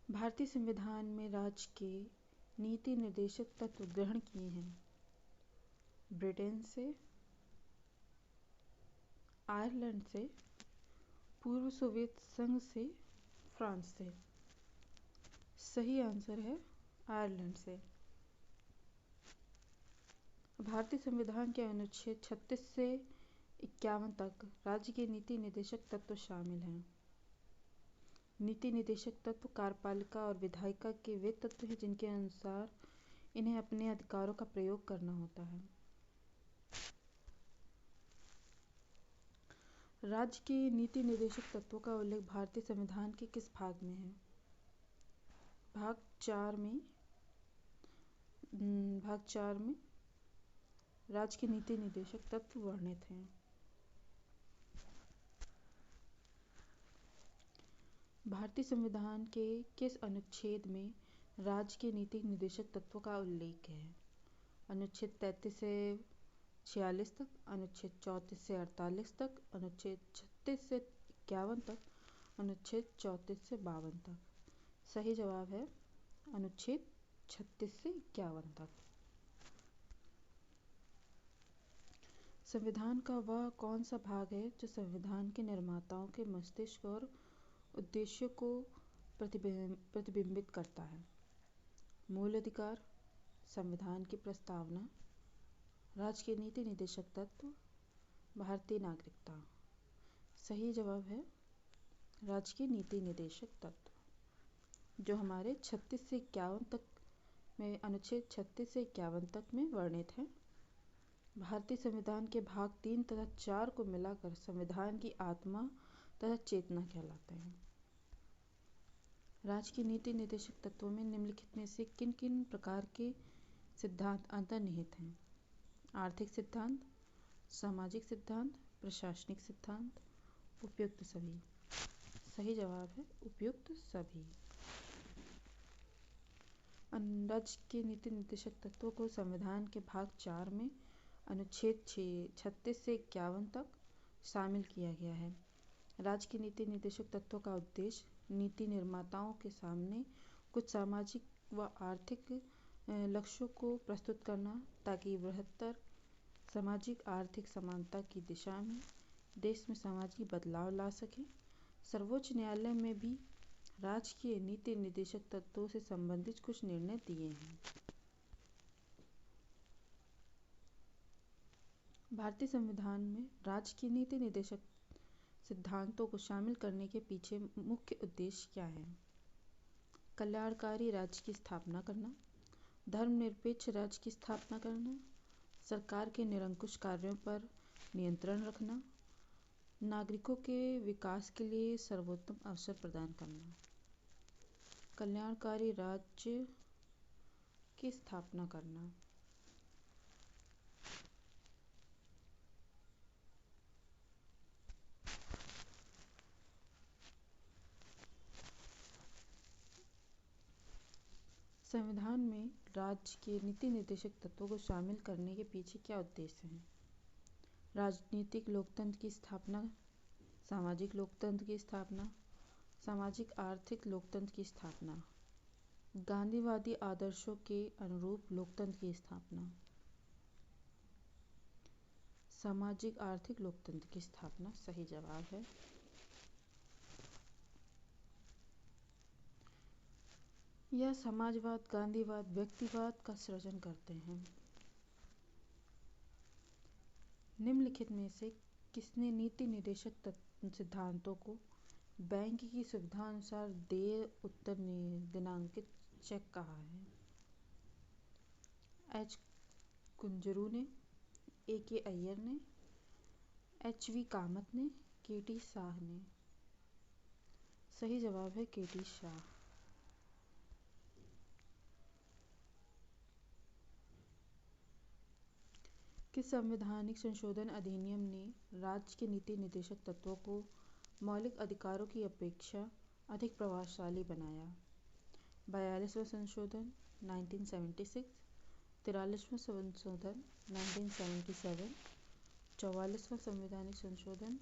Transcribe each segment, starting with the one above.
भारतीय संविधान में राज्य के नीति निर्देशक तत्व ग्रहण किए हैं। ब्रिटेन से, आयरलैंड से, पूर्व सोवियत संघ से, फ्रांस से। सही आंसर है आयरलैंड से। भारतीय संविधान के अनुच्छेद 36 से 51 तक राज्य के नीति निर्देशक तत्व शामिल हैं। नीति निर्देशक तत्व कार्यपालिका और विधायिका के वे तत्व हैं जिनके अनुसार इन्हें अपने अधिकारों का प्रयोग करना होता है। राज्य के नीति निर्देशक तत्वों का उल्लेख भारतीय संविधान के किस भाग में है? भाग 4 में राज्य के नीति निर्देशक तत्व वर्णित हैं। भारतीय संविधान के किस अनुच्छेद में राज्य के नीति निर्देशक तत्वों का उल्लेख है? अनुच्छेद 33 से 46 तक, अनुच्छेद 34 से 48 तक, अनुच्छेद 36 से 51 तक, अनुच्छेद 34 से 52 तक। सही जवाब है अनुच्छेद 36 से 51 तक। संविधान का वह कौन सा भाग है जो संविधान के निर्माताओं के मस्तिष्क और उद्देश्यों को प्रतिबिंबित करता है? मूल अधिकार, संविधान की प्रस्तावना, राज्य के नीति निर्देशक तत्व, भारतीय नागरिकता। सही जवाब है राज्य के नीति निर्देशक तत्व, जो हमारे 36 से 51 तक में, अनुच्छेद 36 से 51 तक में वर्णित है। भारतीय संविधान के भाग 3 तथा 4 को मिलाकर संविधान की आत्मा तथा चेतना कहलाते हैं। राज्य के नीति निर्देशक तत्वों में निम्नलिखित में से किन किन प्रकार के सिद्धांत अंतर्निहित हैं? आर्थिक सिद्धांत, सामाजिक सिद्धांत, प्रशासनिक सिद्धांत, उपयुक्त सभी। सही जवाब है उपयुक्त सभी। राज्य के नीति निर्देशक तत्वों को संविधान के भाग 4 में अनुच्छेद 36 से 51 तक शामिल किया गया है। राज्य के नीति निर्देशक तत्वों का उद्देश्य नीति निर्माताओं के सामने कुछ सामाजिक व आर्थिक लक्ष्यों को प्रस्तुत करना, ताकि बृहत्तर सामाजिक आर्थिक समानता की दिशा में देश में सामाजिक बदलाव ला सके। सर्वोच्च न्यायालय में भी राज्य के नीति निर्देशक तत्वों से संबंधित कुछ निर्णय दिए हैं। भारतीय संविधान में राज्य की नीति निर्देशक सिद्धांतों को शामिल करने के पीछे मुख्य उद्देश्य क्या है? कल्याणकारी राज्य की स्थापना करना, धर्मनिरपेक्ष राज्य की स्थापना करना, सरकार के निरंकुश कार्यों पर नियंत्रण रखना, नागरिकों के विकास के लिए सर्वोत्तम अवसर प्रदान करना। कल्याणकारी राज्य की स्थापना करना। संविधान में राज्य के नीति निर्देशक तत्वों को शामिल करने के पीछे क्या उद्देश्य है? राजनीतिक लोकतंत्र की स्थापना, सामाजिक लोकतंत्र की स्थापना, सामाजिक आर्थिक लोकतंत्र की स्थापना, गांधीवादी आदर्शों के अनुरूप लोकतंत्र की स्थापना, सामाजिक आर्थिक लोकतंत्र की स्थापना। सही जवाब है। यह समाजवाद, गांधीवाद, व्यक्तिवाद का सृजन करते हैं। निम्नलिखित में से किसने नीति निर्देशक सिद्धांतों को बैंक की सुविधा अनुसार देय उत्तर दिनांकित चेक कहा है? एच कुंजरू ने, ए के अय्यर ने, एच वी कामत ने, के टी शाह ने। सही जवाब है के टी शाह। किस संवैधानिक संशोधन अधिनियम ने राज्य के नीति निर्देशक तत्वों को मौलिक अधिकारों की अपेक्षा अधिक प्रभावशाली बनाया? 42वां संशोधन 1976, 43वां संशोधन 1977, 44वां संवैधानिक संशोधन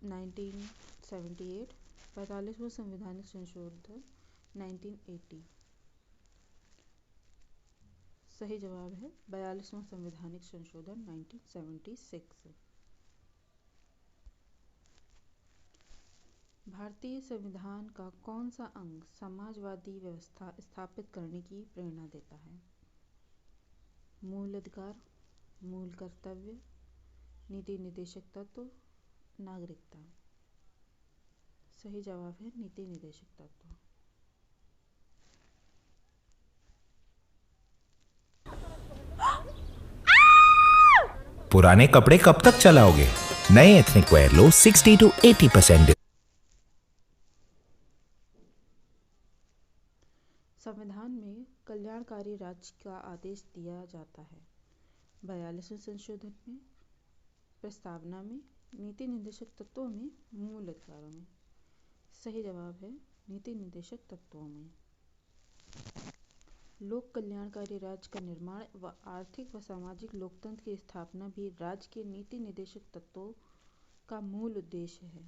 1978, 45वां संवैधानिक संशोधन 1980। सही जवाब है 42वां संवैधानिक संशोधन 1976। भारतीय संविधान का कौन सा अंग समाजवादी व्यवस्था स्थापित करने की प्रेरणा देता है? मूल अधिकार, मूल कर्तव्य, नीति निर्देशक तत्व, नागरिकता। सही जवाब है नीति निर्देशक तत्व। पुराने कपड़े कब तक चलाओगे? नए एथनिक वेयर लो 60 to 80%। संविधान में कल्याणकारी राज्य का आदेश दिया जाता है। 42वें संशोधन में, प्रस्तावना में, नीति निर्देशक तत्वों में, मूल अधिकारों में। सही जवाब है नीति निर्देशक तत्वों में। लोक कल्याणकारी राज्य का निर्माण व आर्थिक व सामाजिक लोकतंत्र की स्थापना भी राज्य के नीति निर्देशक तत्वों का मूल उद्देश्य है।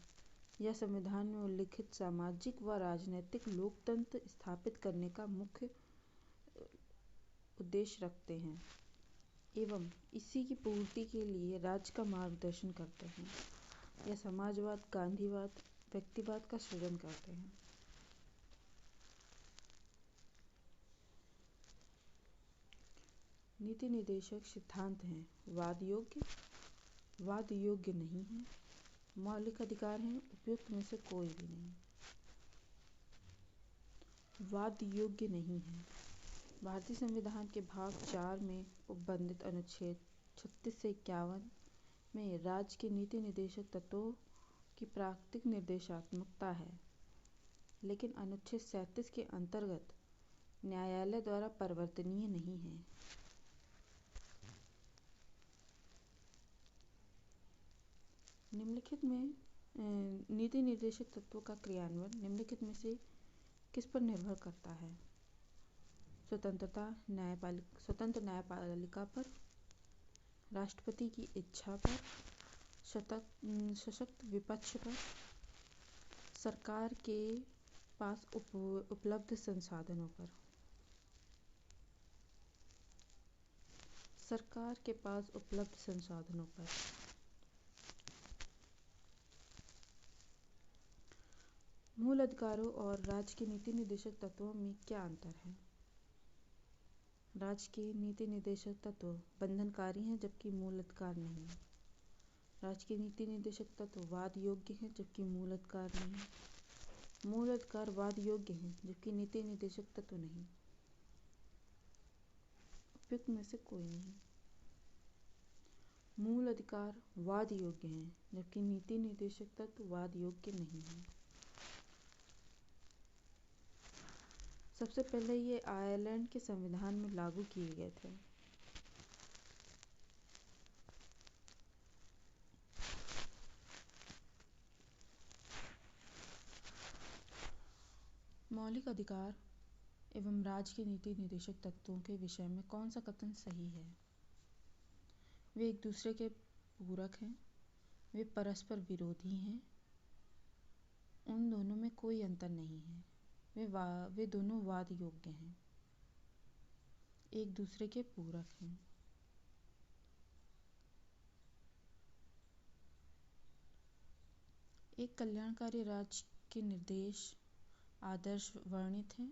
यह संविधान में उल्लिखित सामाजिक व राजनीतिक लोकतंत्र स्थापित करने का मुख्य उद्देश्य रखते हैं एवं इसी की पूर्ति के लिए राज्य का मार्गदर्शन करते हैं। यह समाजवाद, गांधीवाद, व्यक्तिवाद का सृजन करते हैं। नीति निर्देशक सिद्धांत हैं: वाद योग्य नहीं है, मौलिक अधिकार हैं, उपयुक्त में से कोई भी नहीं। वाद योग्य नहीं है। भारतीय संविधान के भाग 4 में उपबंधित अनुच्छेद 36 से 51 में राज्य के नीति निर्देशक तत्वों की प्राकृतिक निर्देशात्मकता है, लेकिन अनुच्छेद 37 के अंतर्गत न्यायालय द्वारा परिवर्तनीय नहीं है। निम्नलिखित में नीति निर्देशक तत्वों का क्रियान्वयन निम्नलिखित में से किस पर निर्भर करता है? स्वतंत्र न्यायपालिका पर, राष्ट्रपति की इच्छा पर, सशक्त विपक्ष पर, सरकार के पास उपलब्ध संसाधनों पर। सरकार के पास उपलब्ध संसाधनों पर। मूल अधिकारों और राज्य के नीति निर्देशक तत्वों में क्या अंतर है? राज्य के नीति निर्देशक तत्व बंधनकारी हैं जबकि मूल अधिकार नहीं। राज्य के नीति निर्देशक तत्व वाद योग्य हैं जबकि मूल अधिकार नहीं। मूल अधिकार वाद योग्य हैं जबकि नीति निर्देशक तत्व नहीं। उपयुक्त में से कोई नहीं। मूल अधिकार वाद योग्य हैं जबकि नीति निर्देशक तत्व वाद योग्य नहीं है। सबसे पहले ये आयरलैंड के संविधान में लागू किए गए थे। मौलिक अधिकार एवं राज्य के नीति निर्देशक तत्वों के विषय में कौन सा कथन सही है? वे एक दूसरे के पूरक हैं, वे परस्पर विरोधी हैं, उन दोनों में कोई अंतर नहीं है, वे दोनों वाद योग्य हैं, एक दूसरे के पूरक हैं। एक कल्याणकारी राज्य के निर्देश आदर्श वर्णित हैं।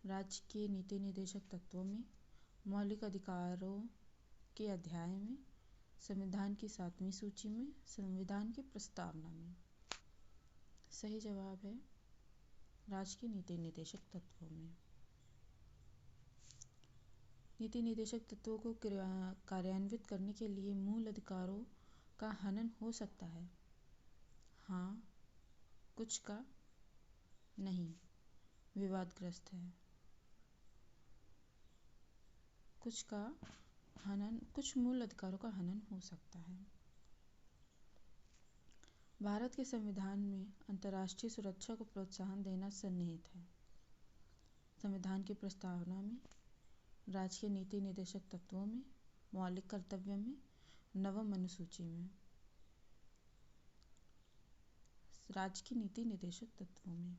राज्य के नीति निर्देशक तत्वों में, मौलिक अधिकारों के अध्याय में, संविधान की 7वीं सूची में, संविधान की प्रस्तावना में। सही जवाब है राज्य के नीति निर्देशक तत्वों में। नीति निर्देशक तत्वों को कार्यान्वित करने के लिए मूल अधिकारों का हनन हो सकता है। हाँ, कुछ का नहीं, विवादग्रस्त है। कुछ मूल अधिकारों का हनन हो सकता है। भारत के संविधान में अंतर्राष्ट्रीय सुरक्षा को प्रोत्साहन देना सन्निहित है। संविधान की प्रस्तावना में, राज्य के नीति निर्देशक तत्वों में, मौलिक कर्तव्य में, नवम अनुसूची में। राज्य की नीति निर्देशक तत्वों में।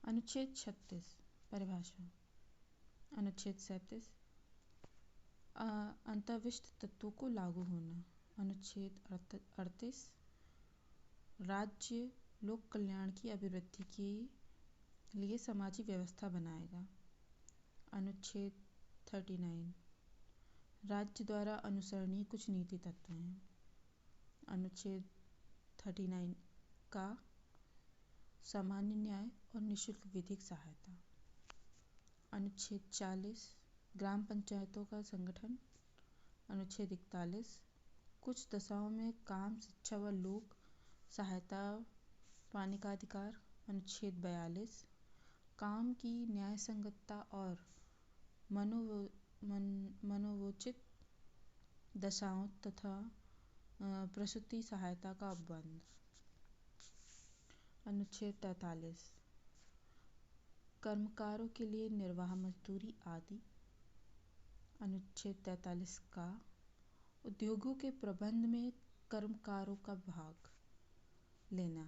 अनुच्छेद 36 परिभाषा। अनुच्छेद 37 अंतर्विष्ट तत्वों को लागू होना। अनुच्छेद 38 राज्य लोक कल्याण की अभिवृद्धि के लिए सामाजिक व्यवस्था बनाएगा। अनुच्छेद 39 राज्य द्वारा अनुसरणीय कुछ नीति तत्व हैं। अनुच्छेद 39 का सामान्य न्याय और निःशुल्क विधिक सहायता। अनुच्छेद 40 ग्राम पंचायतों का संगठन। अनुच्छेद 41 कुछ दशाओं में काम, शिक्षा व लोक सहायता पाने का अधिकार। अनुच्छेद 42 काम की न्यायसंगतता और मनोवोचित दशाओं तथा प्रसूति सहायता का उपबंध। अनुच्छेद 43 कर्मकारों के लिए निर्वाह मजदूरी आदि। अनुच्छेद 43 का उद्योगों के प्रबंध में कर्मकारों का भाग लेना।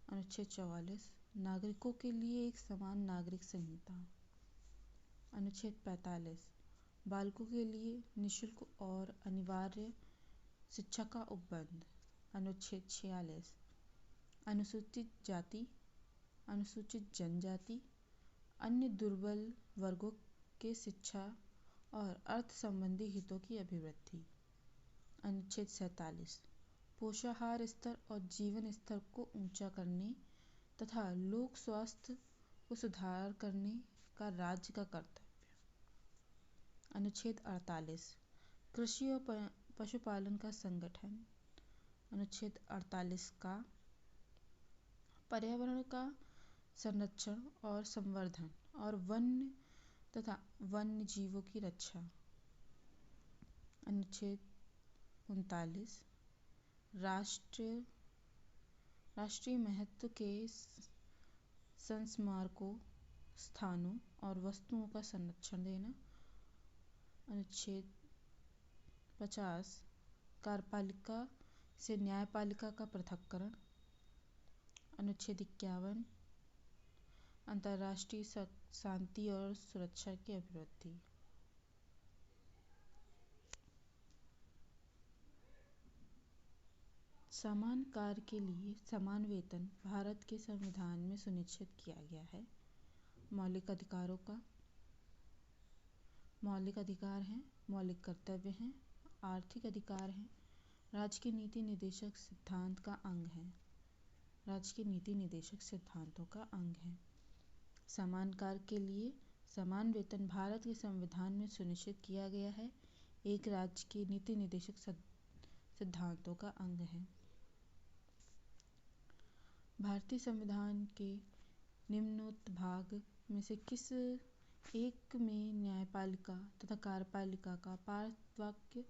अनुच्छेद 44 नागरिकों के लिए एक समान नागरिक संहिता। अनुच्छेद 45 बालकों के लिए निःशुल्क और अनिवार्य शिक्षा का उपबंध। अनुच्छेद 46 अनुसूचित जाति, अनुसूचित जनजाति, अन्य दुर्बल वर्गों के शिक्षा और अर्थ संबंधी हितों की अभिवृद्धि। अनुच्छेद 47 पोषाहार स्तर और जीवन स्तर को ऊंचा करने तथा लोक स्वास्थ्य को सुधार करने का राज्य का कर्तव्य। अनुच्छेद 48 कृषि और पशुपालन का संगठन। अनुच्छेद 48 का पर्यावरण का संरक्षण और संवर्धन और वन्य तथा वन्य जीवों की रक्षा। अनुच्छेद 39 राष्ट्रीय महत्व के संस्मारकों, स्थानों और वस्तुओं का संरक्षण देना। अनुच्छेद 50 कार्यपालिका से न्यायपालिका का पृथक्करण। अनुच्छेद 51 अंतर्राष्ट्रीय शांति और सुरक्षा की अभिवृद्धि। समान कार्य के लिए समान वेतन भारत के संविधान में सुनिश्चित किया गया है। मौलिक अधिकारों का मौलिक अधिकार हैं, मौलिक कर्तव्य हैं, आर्थिक अधिकार हैं, राज्य के नीति निर्देशक सिद्धांत का अंग है। राज्य के नीति निर्देशक सिद्धांतों का अंग है। समान कार्य के लिए समान वेतन भारत के संविधान में सुनिश्चित किया गया है, एक राज्य के नीति निर्देशक सिद्धांतों का अंग है। भारतीय संविधान के निम्नोक्त भाग में से किस एक में न्यायपालिका तथा कार्यपालिका का पार्थवाक्य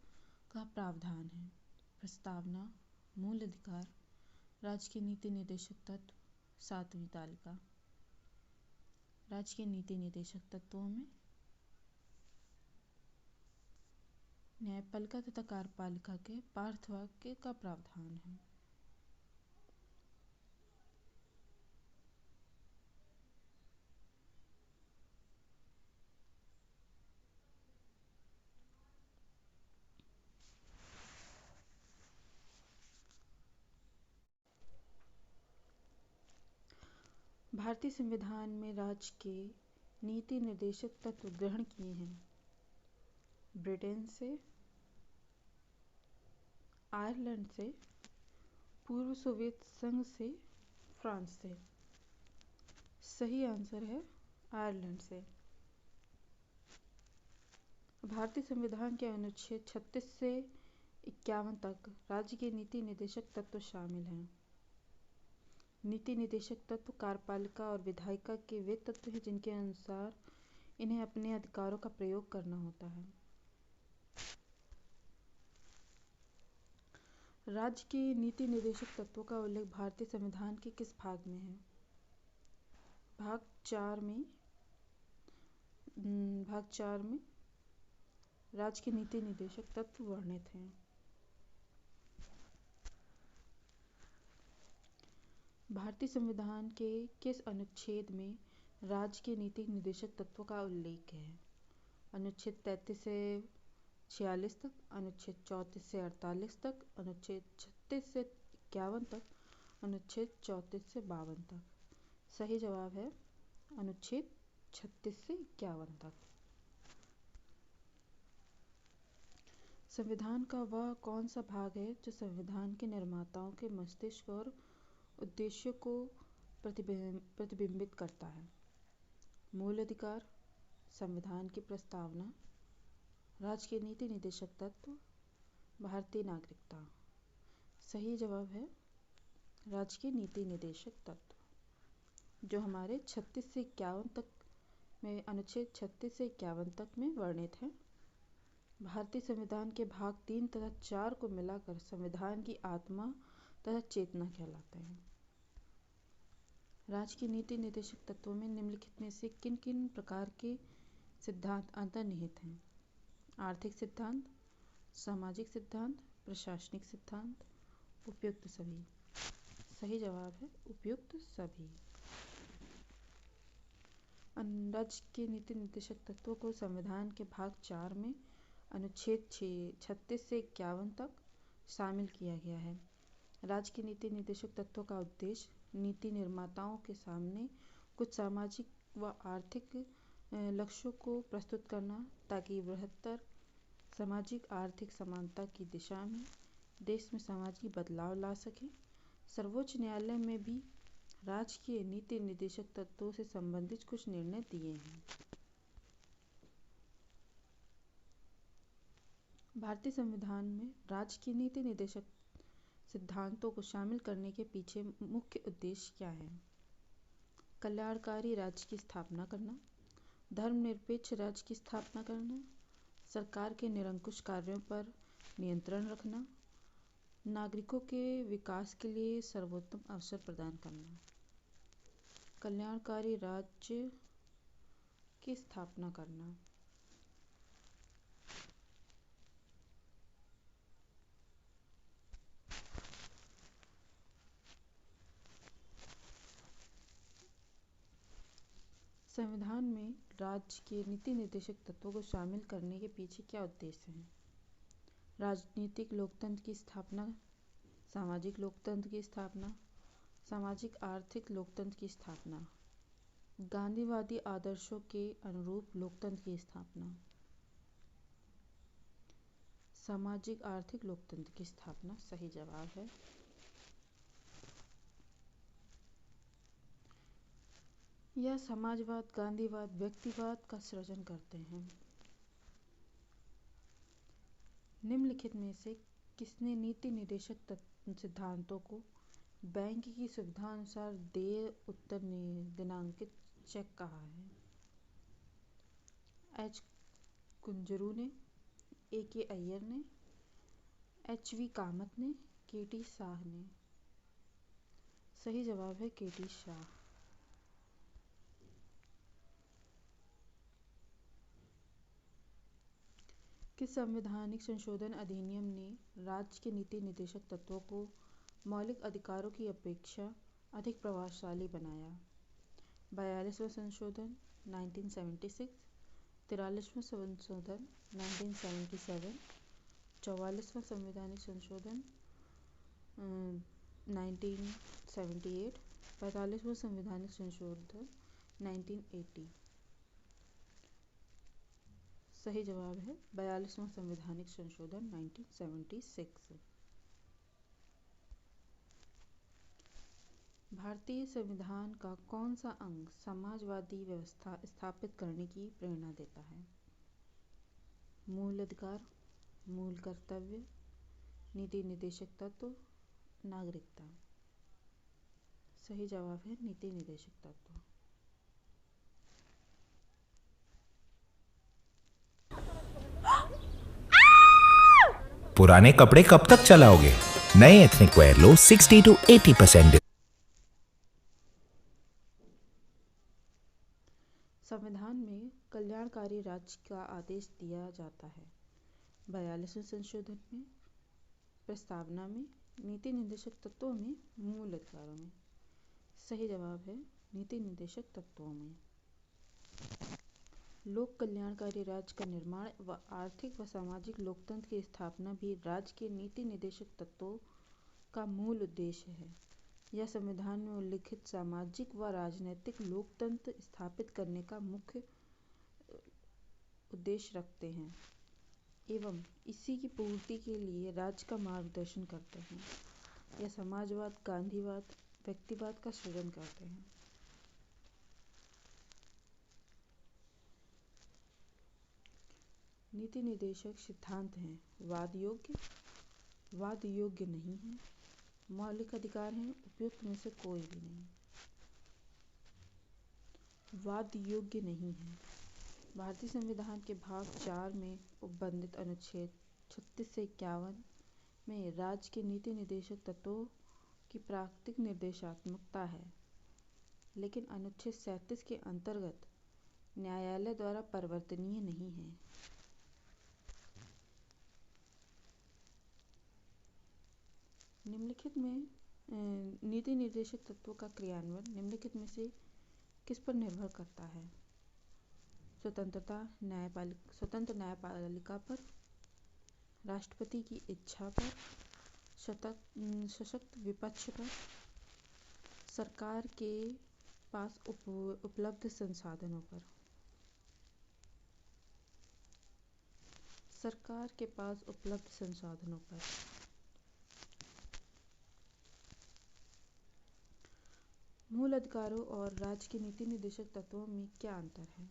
का प्रावधान है? प्रस्तावना, मूल अधिकार, राज्य के नीति निर्देशक तत्व, 7वीं तालिका। राज्य के नीति निर्देशक तत्वों में न्यायपालिका तथा कार्यपालिका के पार्थवाक्य का प्रावधान है। भारतीय संविधान में राज्य के नीति निर्देशक तत्व ग्रहण किए हैं ब्रिटेन से, आयरलैंड से, पूर्व सोवियत संघ से, फ्रांस से। सही आंसर है आयरलैंड से। भारतीय संविधान के अनुच्छेद 36 से 51 तक राज्य के नीति निर्देशक तत्व शामिल हैं। नीति निर्देशक तत्व कार्यपालिका और विधायिका के वे तत्व हैं जिनके अनुसार इन्हें अपने अधिकारों का प्रयोग करना होता है। राज्य के नीति निर्देशक तत्वों का उल्लेख भारतीय संविधान के किस भाग में है? भाग 4 में राज्य के नीति निर्देशक तत्व वर्णित हैं। भारतीय संविधान के किस अनुच्छेद में राज्य के नीति निर्देशक तत्वों का उल्लेख है? अनुच्छेद 33 से 46 तक, अनुच्छेद 34 से 48 तक, अनुच्छेद 36 से 51 तक, अनुच्छेद 34 से 52 तक। सही जवाब है अनुच्छेद 36 से 51 तक। संविधान का वह कौन सा भाग है जो संविधान के निर्माताओं के मस्तिष्क और उद्देश्य को प्रतिबिंबित करता है? मूल अधिकार, संविधान की प्रस्तावना, राज्य के नीति निर्देशक तत्व, भारतीय नागरिकता। सही जवाब है राज्य के नीति निर्देशक तत्व, जो हमारे 36 से 51 तक में, अनुच्छेद 36 से 51 तक में वर्णित है। भारतीय संविधान के भाग 3 तथा 4 को मिलाकर संविधान की आत्मा तथा चेतना कहलाते हैं। राज्य की नीति निर्देशक तत्वों में निम्नलिखित में से किन किन प्रकार के सिद्धांत अंतर्निहित हैं? आर्थिक सिद्धांत, सामाजिक सिद्धांत, प्रशासनिक सिद्धांत, उपयुक्त सभी। सही जवाब है उपयुक्त सभी। राज्य के नीति निर्देशक तत्वों को संविधान के भाग 4 में अनुच्छेद 36 से 51 तक शामिल किया गया है। राज्य के नीति निर्देशक तत्वों का उद्देश्य नीति निर्माताओं के सामने कुछ सामाजिक व आर्थिक लक्ष्यों को प्रस्तुत करना, ताकि बृहत्तर सामाजिक आर्थिक समानता की दिशा में देश में सामाजिक बदलाव ला सके। सर्वोच्च न्यायालय में भी राज्य के नीति निर्देशक तत्वों से संबंधित कुछ निर्णय दिए हैं। भारतीय संविधान में राज्य की नीति निर्देशक सिद्धांतों को शामिल करने के पीछे मुख्य उद्देश्य क्या है? कल्याणकारी राज्य की स्थापना करना, धर्मनिरपेक्ष राज्य की स्थापना करना, सरकार के निरंकुश कार्यों पर नियंत्रण रखना, नागरिकों के विकास के लिए सर्वोत्तम अवसर प्रदान करना। कल्याणकारी राज्य की स्थापना करना। संविधान में राज्य के नीति निर्देशक तत्वों को शामिल करने के पीछे क्या उद्देश्य है? राजनीतिक लोकतंत्र की स्थापना, सामाजिक लोकतंत्र की स्थापना, सामाजिक आर्थिक लोकतंत्र की स्थापना, गांधीवादी आदर्शों के अनुरूप लोकतंत्र की स्थापना, सामाजिक आर्थिक लोकतंत्र की स्थापना। सही जवाब है। यह समाजवाद, गांधीवाद, व्यक्तिवाद का सृजन करते हैं। निम्नलिखित में से किसने नीति निर्देशक सिद्धांतों को बैंक की सुविधा अनुसार देय उत्तर दिनांकित चेक कहा है? एच कुंजरू ने, ए के अय्यर ने, एच वी कामत ने, के टी शाह ने। सही जवाब है के टी शाह। किस संवैधानिक संशोधन अधिनियम ने राज्य के नीति निर्देशक तत्वों को मौलिक अधिकारों की अपेक्षा अधिक प्रभावशाली बनाया? 42वां संशोधन 1976, 43वां संशोधन 1977, 44वां संवैधानिक संशोधन 1978, 45वां संवैधानिक संशोधन 1980। सही जवाब है 42वां संवैधानिक संशोधन 1976। भारतीय संविधान का कौन सा अंग समाजवादी व्यवस्था स्थापित करने की प्रेरणा देता है? मूल अधिकार, मूल कर्तव्य, नीति निर्देशक तत्व, नागरिकता। सही जवाब है नीति निर्देशक तत्व। पुराने कपड़े कब तक चलाओगे? नए एथनिक वेयर लो 60 to 80% संविधान में कल्याणकारी राज्य का आदेश दिया जाता है। 42वें संशोधन में, प्रस्तावना में, नीति निर्देशक तत्वों में, मूल अधिकारों में। सही जवाब है नीति निर्देशक तत्वों में। लोक कल्याणकारी राज्य का निर्माण व आर्थिक व सामाजिक लोकतंत्र की स्थापना भी राज्य के नीति निर्देशक तत्वों का मूल उद्देश्य है। यह संविधान में उल्लिखित सामाजिक व राजनीतिक लोकतंत्र स्थापित करने का मुख्य उद्देश्य रखते हैं एवं इसी की पूर्ति के लिए राज्य का मार्गदर्शन करते हैं। यह समाजवाद, गांधीवाद, व्यक्तिवाद का सृजन करते हैं। नीति निर्देशक सिद्धांत हैं: वाद योग्य नहीं है, मौलिक अधिकार हैं, उपयुक्त में से कोई भी नहीं। वाद योग्य नहीं है। भारतीय संविधान के भाग 4 में उपबंधित अनुच्छेद 36 से 51 में राज्य के नीति निर्देशक तत्वों की प्राकृतिक निर्देशात्मकता है, लेकिन अनुच्छेद 37 के अंतर्गत न्यायालय द्वारा परिवर्तनीय नहीं है। निम्नलिखित में नीति निर्देशक तत्वों का क्रियान्वयन निम्नलिखित में से किस पर निर्भर करता है? स्वतंत्र न्यायपालिका पर, राष्ट्रपति की इच्छा पर, सशक्त विपक्ष पर, सरकार के पास उपलब्ध संसाधनों पर। सरकार के पास उपलब्ध संसाधनों पर। मूल अधिकारों और राज्य के नीति निर्देशक तत्वों में क्या अंतर है?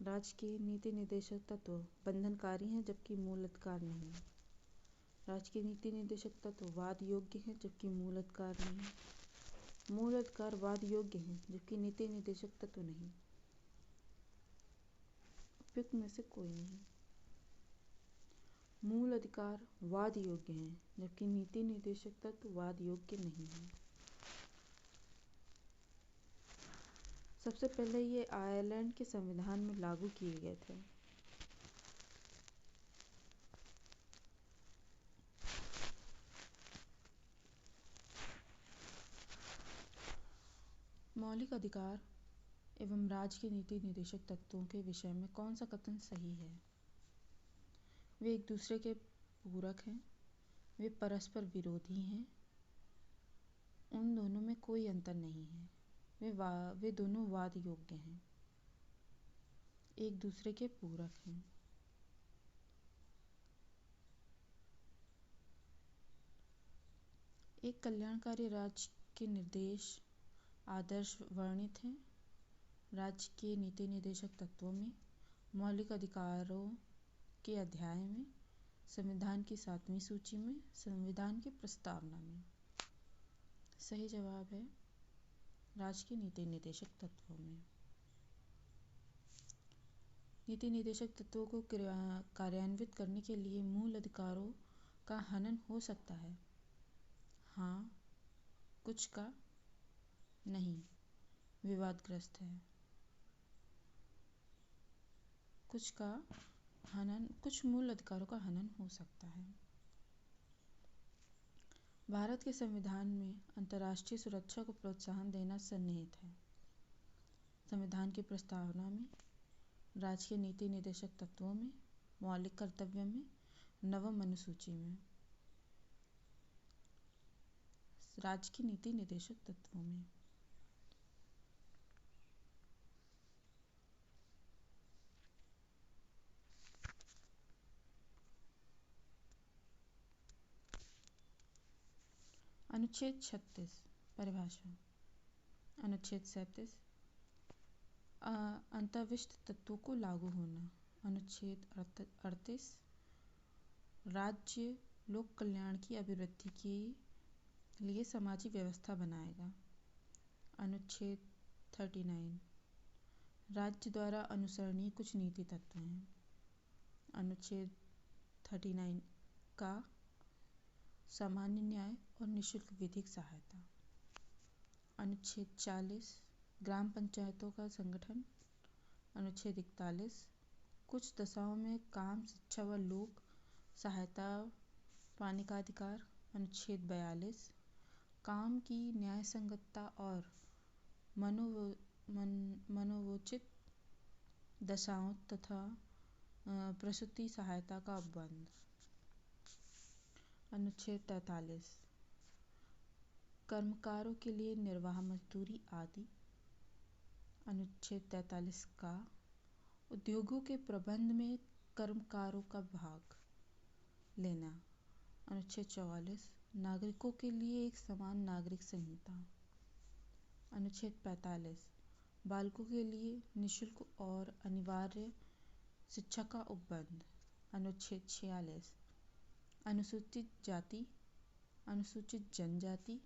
राज्य के नीति निर्देशक तत्व बंधनकारी हैं जबकि मूल अधिकार नहीं। राज्य के नीति निर्देशक तत्व वाद योग्य हैं जबकि मूल अधिकार नहीं। मूल अधिकार वाद योग्य हैं जबकि नीति निर्देशक तत्व नहीं। उपयुक्त में से कोई नहीं। मूल अधिकार वाद योग्य हैं जबकि नीति निर्देशक तत्व वाद योग्य नहीं है। सबसे पहले ये आयरलैंड के संविधान में लागू किए गए थे। मौलिक अधिकार एवं राज्य के नीति निर्देशक तत्वों के विषय में कौन सा कथन सही है? वे एक दूसरे के पूरक हैं, वे परस्पर विरोधी हैं, उन दोनों में कोई अंतर नहीं है, वे दोनों वाद योग्य हैं, एक दूसरे के पूरक हैं। एक कल्याणकारी राज्य के निर्देश आदर्श वर्णित हैं। राज्य के नीति निर्देशक तत्वों में, मौलिक अधिकारों के अध्याय में, संविधान की 7वीं सूची में, संविधान की प्रस्तावना में। सही जवाब है राज्य के नीति निर्देशक तत्वों में। नीति निर्देशक तत्वों को कार्यान्वित करने के लिए मूल अधिकारों का हनन हो सकता है। हाँ, कुछ का नहीं, विवादग्रस्त है। कुछ मूल अधिकारों का हनन हो सकता है। भारत के संविधान में अंतर्राष्ट्रीय सुरक्षा को प्रोत्साहन देना सन्निहित है। संविधान की प्रस्तावना में, राज्य के नीति निर्देशक तत्वों में, मौलिक कर्तव्य में, नवम अनुसूची में। राज्य की नीति निर्देशक तत्वों में। अनुच्छेद 36 परिभाषा। अनुच्छेद 37 अंतर्विष्ट तत्वों को लागू होना। अनुच्छेद 38 राज्य लोक कल्याण की अभिवृद्धि के लिए सामाजिक व्यवस्था बनाएगा। अनुच्छेद 39 राज्य द्वारा अनुसरणीय कुछ नीति तत्व हैं। अनुच्छेद 39 का सामान्य न्याय और निःशुल्क विधिक सहायता। अनुच्छेद 40 ग्राम पंचायतों का संगठन। अनुच्छेद 41। कुछ दशाओं में काम, शिक्षा व लोक सहायता पाने का अधिकार। अनुच्छेद 42। काम की न्यायसंगतता और मनोवोचित दशाओं तथा प्रसूति सहायता का उपबंध। अनुच्छेद 43। कर्मकारों के लिए निर्वाह मजदूरी आदि। अनुच्छेद 43 का उद्योगों के प्रबंध में कर्मकारों का भाग लेना। अनुच्छेद 44। नागरिकों के लिए एक समान नागरिक संहिता। अनुच्छेद 45। बालकों के लिए निःशुल्क और अनिवार्य शिक्षा का उपबंध। अनुच्छेद 46। अनुसूचित जाति, अनुसूचित जनजाति,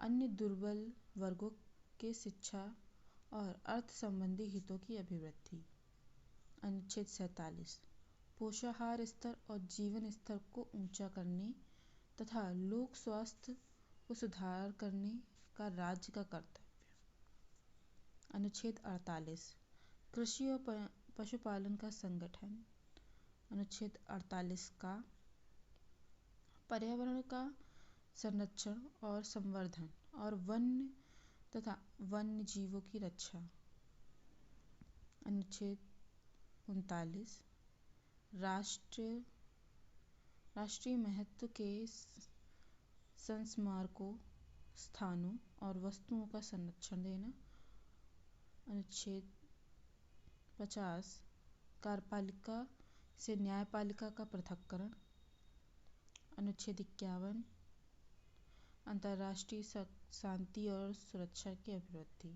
अन्य दुर्बल वर्गों के शिक्षा और अर्थ संबंधी हितों की अभिवृद्धि। अनुच्छेद 47। पोषाहार स्तर और जीवन स्तर को ऊंचा करने तथा लोक स्वास्थ्य को सुधार करने का राज्य का कर्तव्य। अनुच्छेद 48। कृषि और पशुपालन का संगठन। अनुच्छेद 48 का पर्यावरण का संरक्षण और संवर्धन और वन्य तथा वन्य जीवों की रक्षा। अनुच्छेद 39। राष्ट्रीय महत्व के संस्मारकों, स्थानों और वस्तुओं का संरक्षण देना। अनुच्छेद 50। कार्यपालिका से न्यायपालिका का पृथक्करण। अनुच्छेद 51। अंतर्राष्ट्रीय शांति और सुरक्षा की अभिवृद्धि।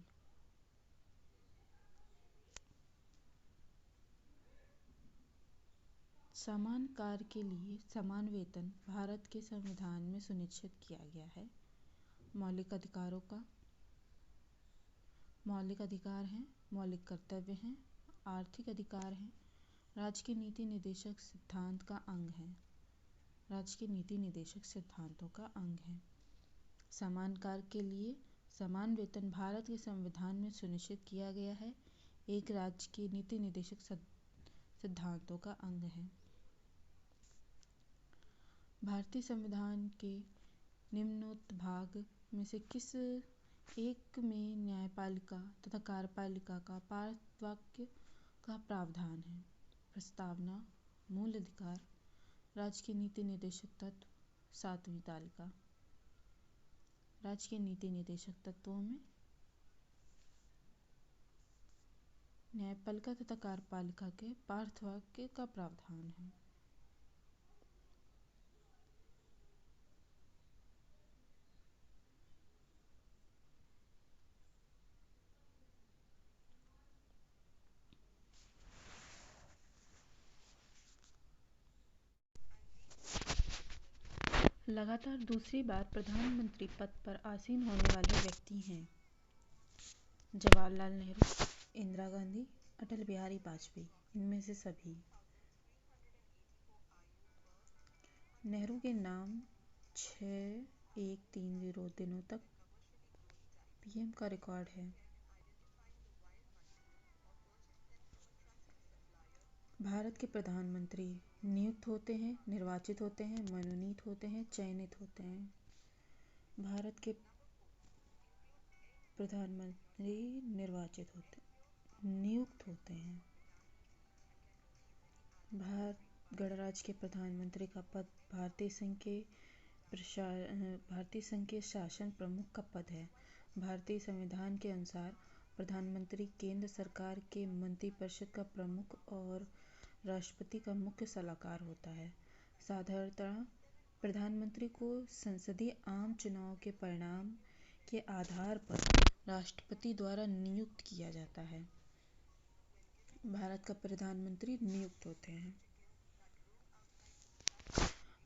समान कार्य के लिए समान वेतन भारत के संविधान में सुनिश्चित किया गया है। मौलिक अधिकारों का मौलिक अधिकार हैं, मौलिक कर्तव्य हैं, आर्थिक अधिकार हैं, राज्य के नीति निर्देशक सिद्धांत का अंग है। राज्य के नीति निर्देशक सिद्धांतों का अंग है। समान कार्य के लिए समान वेतन भारत के संविधान में सुनिश्चित किया गया है, एक राज्य के नीति निर्देशक सिद्धांतों का अंग है। भारतीय संविधान के निम्नोक्त भाग में से किस एक में न्यायपालिका तथा कार्यपालिका का पार्थवाक्य का प्रावधान है? प्रस्तावना, मूल अधिकार, राज्य के नीति निर्देशक तत्व, 7वीं तालिका। राज्य के नीति निर्देशक तत्वों में न्यायपालिका तथा कार्यपालिका के पार्थवाक्य का प्रावधान है। लगातार दूसरी बार प्रधानमंत्री पद पर आसीन होने वाले व्यक्ति हैं जवाहरलाल नेहरू, इंदिरा गांधी, अटल बिहारी वाजपेयी। इनमें से सभी। नेहरू के नाम 6130 दिनों तक पीएम का रिकॉर्ड है। भारत के प्रधानमंत्री नियुक्त होते हैं, निर्वाचित होते हैं, मनोनीत होते हैं, चयनित होते हैं। भारत के प्रधानमंत्री निर्वाचित होते, नियुक्त होते हैं। भारत गणराज्य के प्रधानमंत्री का पद भारतीय संघ के शासन प्रमुख का पद है। भारतीय संविधान के अनुसार प्रधानमंत्री केंद्र सरकार के मंत्रिपरिषद का प्रमुख और राष्ट्रपति का मुख्य सलाहकार होता है। साधारणतः प्रधानमंत्री को संसदीय आम चुनाव के परिणाम के आधार पर राष्ट्रपति द्वारा नियुक्त किया जाता है। भारत का प्रधानमंत्री नियुक्त होते हैं।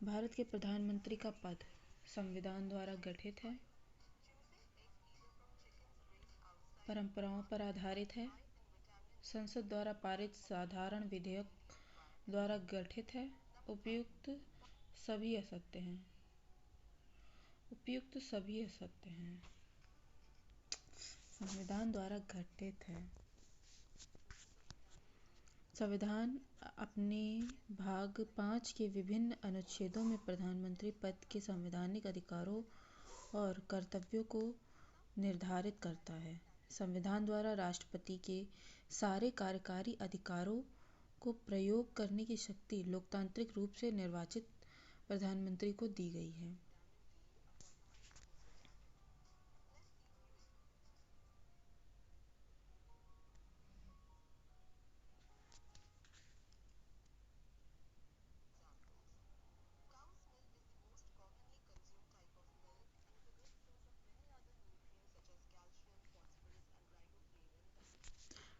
भारत के प्रधानमंत्री का पद संविधान द्वारा गठित है, परंपराओं पर आधारित है, संसद द्वारा पारित साधारण विधेयक द्वारा गठित है। उपयुक्त सभी असत्य हैं। संविधान द्वारा गठित है। संविधान अपने भाग 5 के विभिन्न अनुच्छेदों में प्रधानमंत्री पद के संवैधानिक अधिकारों और कर्तव्यों को निर्धारित करता है। संविधान द्वारा राष्ट्रपति के सारे कार्यकारी अधिकारों को प्रयोग करने की शक्ति लोकतांत्रिक रूप से निर्वाचित प्रधानमंत्री को दी गई है।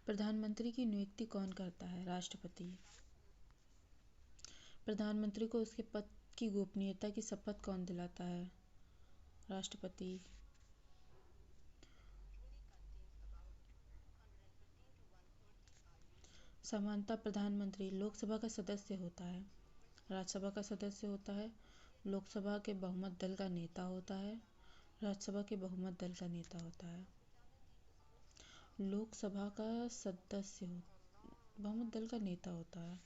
प्रधानमंत्री की नियुक्ति कौन करता है? राष्ट्रपति। प्रधानमंत्री को उसके पद की गोपनीयता की शपथ कौन दिलाता है? राष्ट्रपति। समानता प्रधानमंत्री लोकसभा का सदस्य होता है, राज्यसभा का सदस्य होता है, लोकसभा के बहुमत दल का नेता होता है, राज्यसभा के बहुमत दल का नेता होता है। लोकसभा का सदस्य बहुमत दल का नेता होता है।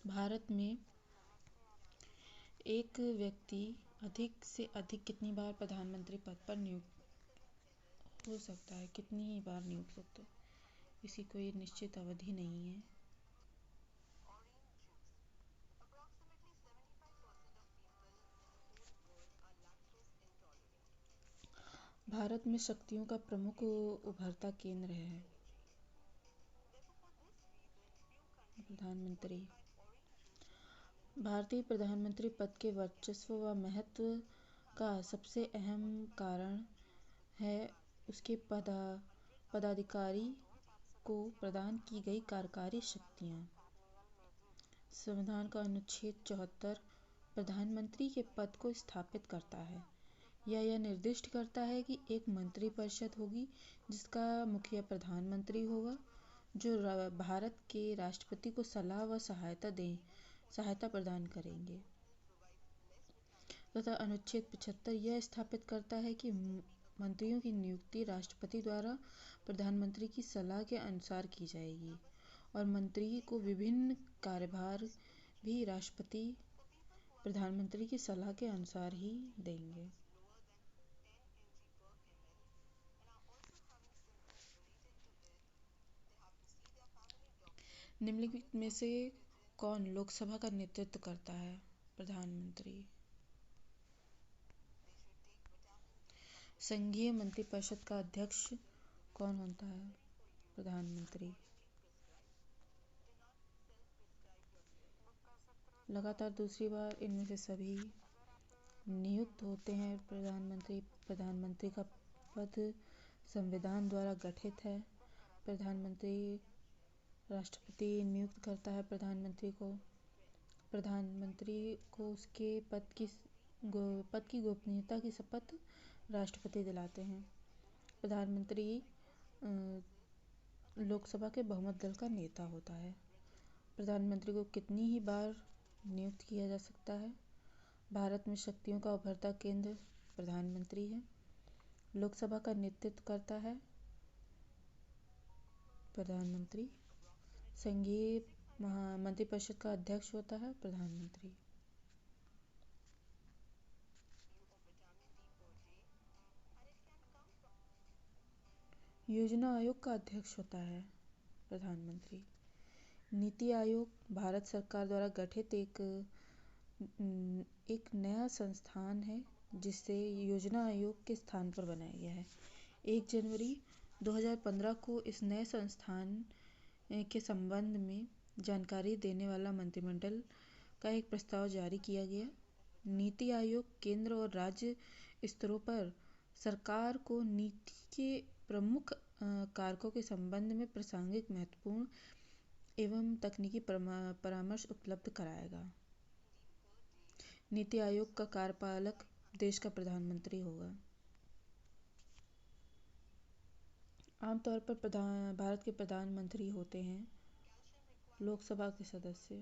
भारत में एक व्यक्ति अधिक से अधिक कितनी बार प्रधानमंत्री पद पर नियुक्त हो सकता है? कितनी ही बार नियुक्त होता है? इसकी कोई निश्चित अवधि नहीं है। भारत में शक्तियों का प्रमुख उभरता केंद्र है। प्रधानमंत्री। भारतीय प्रधानमंत्री पद के वर्चस्व व महत्व का सबसे अहम कारण है उसके पदाधिकारी को प्रदान की गई कार्यकारी शक्तियाँ। संविधान का अनुच्छेद 74 प्रधानमंत्री के पद को स्थापित करता है। यह निर्दिष्ट करता है कि एक मंत्रिपरिषद होगी जिसका मुखिया प्रधानमंत्री होगा, जो भारत के राष्ट्रपति को सलाह व सहायता प्रदान करेंगे। तथा अनुच्छेद 75 यह स्थापित करता है कि मंत्रियों की नियुक्ति राष्ट्रपति द्वारा प्रधानमंत्री की सलाह के अनुसार की जाएगी और मंत्री को विभिन्न कार्यभार भी राष्ट्रपति प्रधानमंत्री की सलाह के अनुसार ही देंगे। निम्नलिखित में से कौन लोकसभा का नेतृत्व करता है? प्रधानमंत्री। संघीय मंत्रिपरिषद का अध्यक्ष कौन होता है? प्रधानमंत्री। लगातार दूसरी बार इनमें से सभी नियुक्त होते हैं। प्रधानमंत्री का पद संविधान द्वारा गठित है। राष्ट्रपति नियुक्त करता है प्रधानमंत्री को। प्रधानमंत्री को उसके पद की गोपनीयता की शपथ राष्ट्रपति दिलाते हैं। प्रधानमंत्री लोकसभा के बहुमत दल का नेता होता है। प्रधानमंत्री को कितनी ही बार नियुक्त किया जा सकता है? भारत में शक्तियों का उभरता केंद्र प्रधानमंत्री है। लोकसभा का नेतृत्व करता है प्रधानमंत्री। संघीय मंत्रिपरिषद का अध्यक्ष होता है प्रधानमंत्री। योजना आयोग का अध्यक्ष होता है प्रधानमंत्री। नीति आयोग भारत सरकार द्वारा गठित एक नया संस्थान है जिसे योजना आयोग के स्थान पर बनाया गया है। 1 जनवरी 2015 को इस नए संस्थान के संबंध में जानकारी देने वाला मंत्रिमंडल का एक प्रस्ताव जारी किया गया। नीति आयोग केंद्र और राज्य स्तरों पर सरकार को नीति के प्रमुख कारकों के संबंध में प्रासंगिक महत्वपूर्ण एवं तकनीकी परामर्श उपलब्ध कराएगा। नीति आयोग का कार्यपालक देश का प्रधानमंत्री होगा। आमतौर पर भारत के प्रधानमंत्री होते हैं लोकसभा के सदस्य।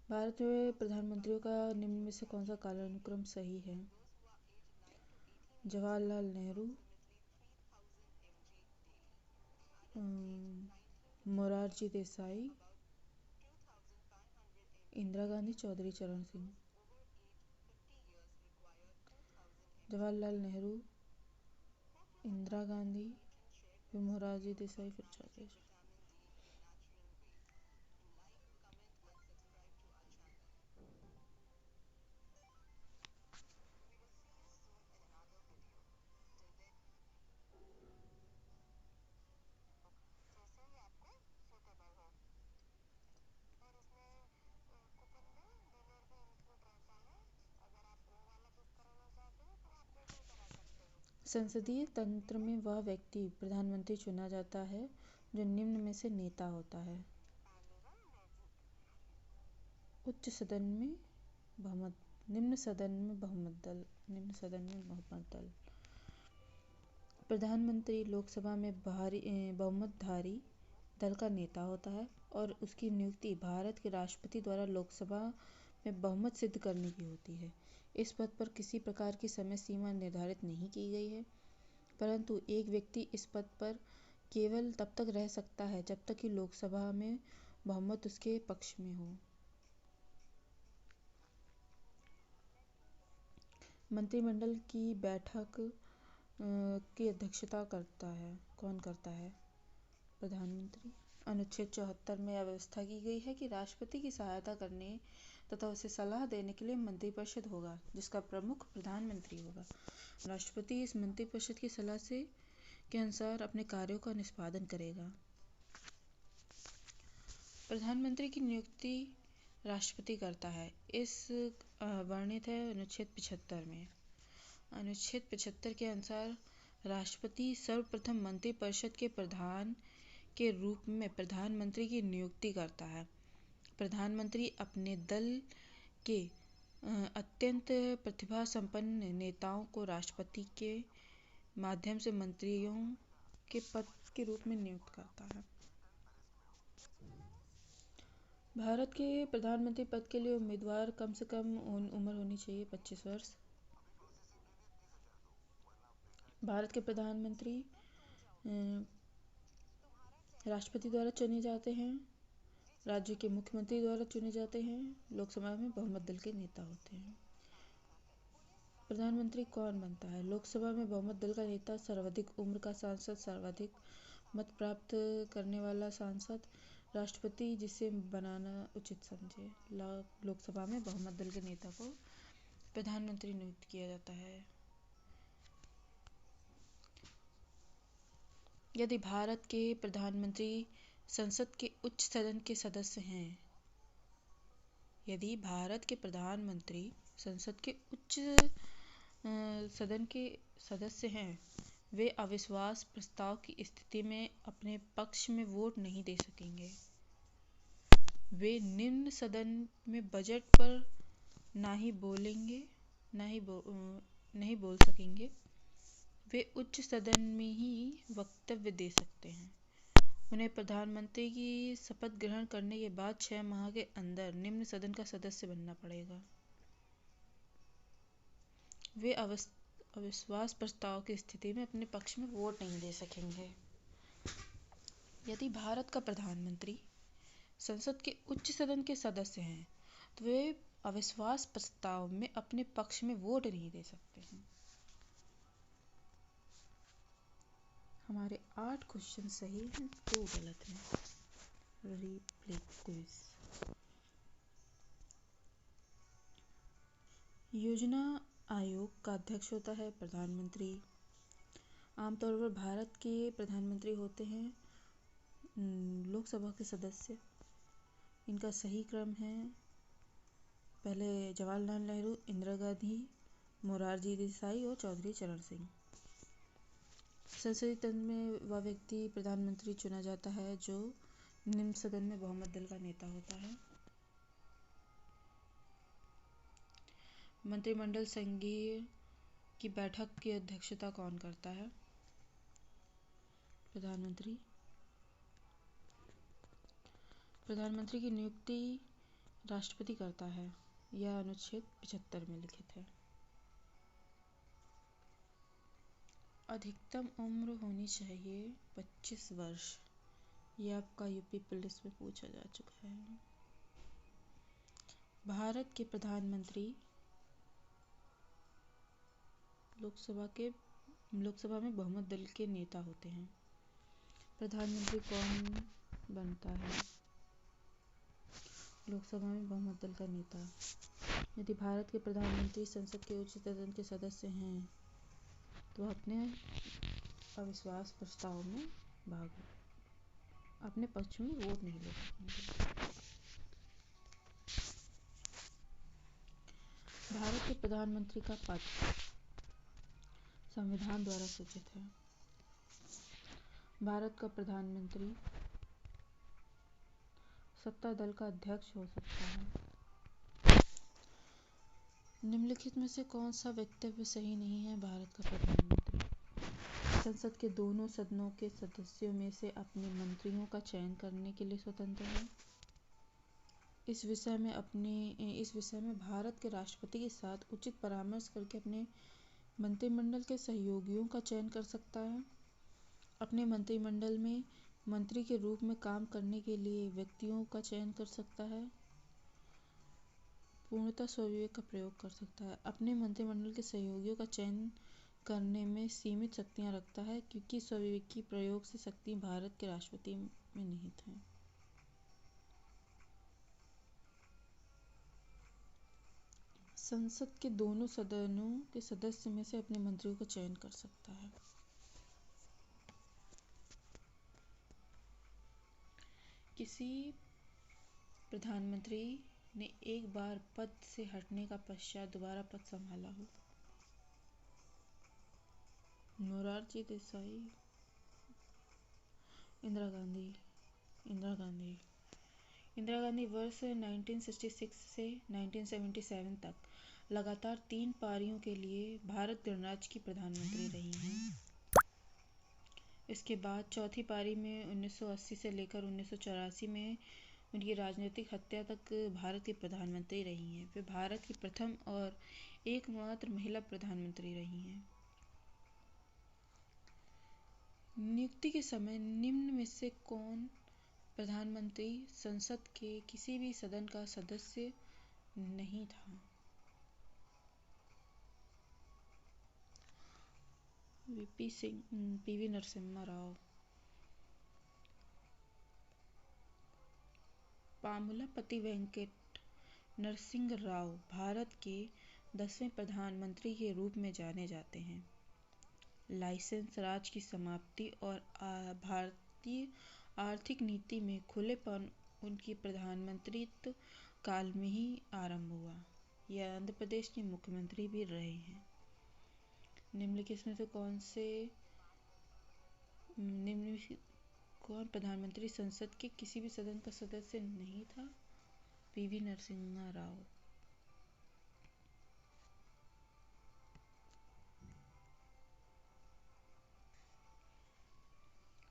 भारत में प्रधानमंत्रियों का निम्न में से कौन सा कालानुक्रम सही है? जवाहरलाल नेहरू, मोरारजी देसाई, इंदिरा गांधी, चौधरी चरण सिंह। जवाहरलाल नेहरू, इंदिरा गांधी, फिर मोरारजी देसाई, फिर चौधरी चरण। संसदीय तंत्र में वह व्यक्ति प्रधानमंत्री चुना जाता है जो निम्न में से नेता होता है। उच्च सदन में बहुमत, निम्न सदन में बहुमत दल। प्रधानमंत्री लोकसभा में बहुमतधारी दल का नेता होता है और उसकी नियुक्ति भारत के राष्ट्रपति द्वारा लोकसभा में बहुमत सिद्ध करने की होती है। इस पद पर किसी प्रकार की समय सीमा निर्धारित नहीं की गई है, परंतु एक व्यक्ति इस पद पर केवल तब तक रह सकता है जब तक कि लोकसभा में बहुमत उसके पक्ष में हो। मंत्रिमंडल की बैठक की अध्यक्षता कौन करता है? प्रधानमंत्री। अनुच्छेद 74 में यह व्यवस्था की गई है कि राष्ट्रपति की सहायता करने तथा उसे सलाह देने के लिए मंत्रिपरिषद होगा, जिसका प्रमुख प्रधानमंत्री होगा। राष्ट्रपति इस मंत्रिपरिषद की सलाह के अनुसार अपने कार्यों का निष्पादन करेगा। प्रधानमंत्री की नियुक्ति राष्ट्रपति करता है। इस वर्णित है अनुच्छेद 75 में। अनुच्छेद 75 के अनुसार राष्ट्रपति सर्वप्रथम मंत्रिपरिषद के प्रधान के रूप में प्रधानमंत्री की नियुक्ति करता है। प्रधानमंत्री अपने दल के अत्यंत प्रतिभा संपन्न नेताओं को राष्ट्रपति के माध्यम से मंत्रियों के पद के रूप में नियुक्त करता है। भारत के प्रधानमंत्री पद के लिए उम्मीदवार कम से कम उम्र होनी चाहिए 25 वर्ष। भारत के प्रधानमंत्री राष्ट्रपति द्वारा चुने जाते हैं, राज्य के मुख्यमंत्री द्वारा चुने जाते हैं, लोकसभा में बहुमत दल के नेता होते हैं। प्रधानमंत्री कौन बनता है? लोकसभा में बहुमत दल का नेता, सर्वाधिक उम्र का सांसद, सर्वाधिक मत प्राप्त करने वाला सांसद, राष्ट्रपति जिसे बनाना उचित समझे। लोकसभा में बहुमत दल के नेता को प्रधानमंत्री नियुक्त किया जाता है। यदि भारत के प्रधानमंत्री संसद के उच्च सदन के सदस्य हैं, यदि भारत के प्रधानमंत्री संसद के उच्च सदन के सदस्य हैं, वे अविश्वास प्रस्ताव की स्थिति में अपने पक्ष में वोट नहीं दे सकेंगे। वे निम्न सदन में बजट पर नहीं बोल सकेंगे। वे उच्च सदन में ही वक्तव्य दे सकते हैं। उन्हें प्रधानमंत्री की शपथ ग्रहण करने के बाद 6 माह के अंदर निम्न सदन का सदस्य बनना पड़ेगा। वे अविश्वास प्रस्ताव की स्थिति में अपने पक्ष में वोट नहीं दे सकेंगे। यदि भारत का प्रधानमंत्री संसद के उच्च सदन के सदस्य हैं, तो वे अविश्वास प्रस्ताव में अपने पक्ष में वोट नहीं दे सकते हैं। हमारे 8 क्वेश्चन सही हैं, 2 गलत हैं। Replay quiz. योजना आयोग का अध्यक्ष होता है प्रधानमंत्री। आमतौर पर भारत के प्रधानमंत्री होते हैं लोकसभा के सदस्य। इनका सही क्रम है पहले जवाहरलाल नेहरू, इंदिरा गांधी, मोरारजी देसाई और चौधरी चरण सिंह। संसदीय तंत्र में वह व्यक्ति प्रधानमंत्री चुना जाता है जो निम्न सदन में बहुमत दल का नेता होता है। मंत्रिमंडल संघीय की बैठक की अध्यक्षता कौन करता है? प्रधानमंत्री। प्रधानमंत्री की नियुक्ति राष्ट्रपति करता है। यह अनुच्छेद 75 में लिखित है। अधिकतम उम्र होनी चाहिए 25 वर्ष। ये आपका यूपी पुलिस में पूछा जा चुका है। भारत के प्रधानमंत्री लोकसभा में बहुमत दल के नेता होते हैं। प्रधानमंत्री कौन बनता है? लोकसभा में बहुमत दल का नेता। यदि भारत के प्रधानमंत्री संसद के उच्च सदन के सदस्य हैं तो अपने अविश्वास प्रस्ताव में अपने पक्ष में वोट नहीं ले सकेंगे। भारत के प्रधानमंत्री का पद संविधान द्वारा सूचित है। भारत का प्रधानमंत्री सत्ता दल का अध्यक्ष हो सकता है। निम्नलिखित में से कौन सा वक्तव्य सही नहीं है? भारत का प्रधानमंत्री संसद के दोनों सदनों के सदस्यों में से अपने मंत्रियों का चयन करने के लिए स्वतंत्र है। इस विषय में भारत के राष्ट्रपति के साथ उचित परामर्श करके अपने मंत्रिमंडल के सहयोगियों का चयन कर सकता है। अपने मंत्रिमंडल में मंत्री के रूप में काम करने के लिए व्यक्तियों का चयन कर सकता है। पूर्णतः स्वविवेक का प्रयोग कर सकता है। अपने मंत्रिमंडल के सहयोगियों का चयन करने में सीमित शक्तियां रखता है, क्योंकि स्वविवेकी प्रयोग से शक्ति भारत के राष्ट्रपति में निहित है। संसद के दोनों सदनों के सदस्य में से अपने मंत्रियों का चयन कर सकता है। किसी प्रधानमंत्री ने एक बार पद से हटने का पश्चात दोबारा पद संभाला हो। मोरारजी देसाई, इंदिरा गांधी वर्ष 1966 से 1977 तक लगातार 3 पारियों के लिए भारत गणराज्य की प्रधानमंत्री रही हैं। इसके बाद चौथी पारी में 1980 से लेकर 1984 में उनकी राजनीतिक हत्या तक भारत की प्रधानमंत्री रही हैं। वे भारत की प्रथम और एकमात्र महिला प्रधानमंत्री रही हैं। नियुक्ति के समय निम्न में से कौन प्रधानमंत्री संसद के किसी भी सदन का सदस्य नहीं था? पीवी नरसिम्हा राव। पामुलापति वेंकट नरसिंह राव भारत के 10वें प्रधानमंत्री के रूप में जाने जाते हैं। लाइसेंस राज की समाप्ति और भारतीय आर्थिक नीति में खुलेपन उनकी प्रधानमंत्रित्व काल में ही आरंभ हुआ। यह आंध्र प्रदेश के मुख्यमंत्री भी रहे हैं। निम्नलिखित में से कौन प्रधानमंत्री संसद के किसी भी सदन का सदस्य नहीं था? पीवी नरसिम्हा राव।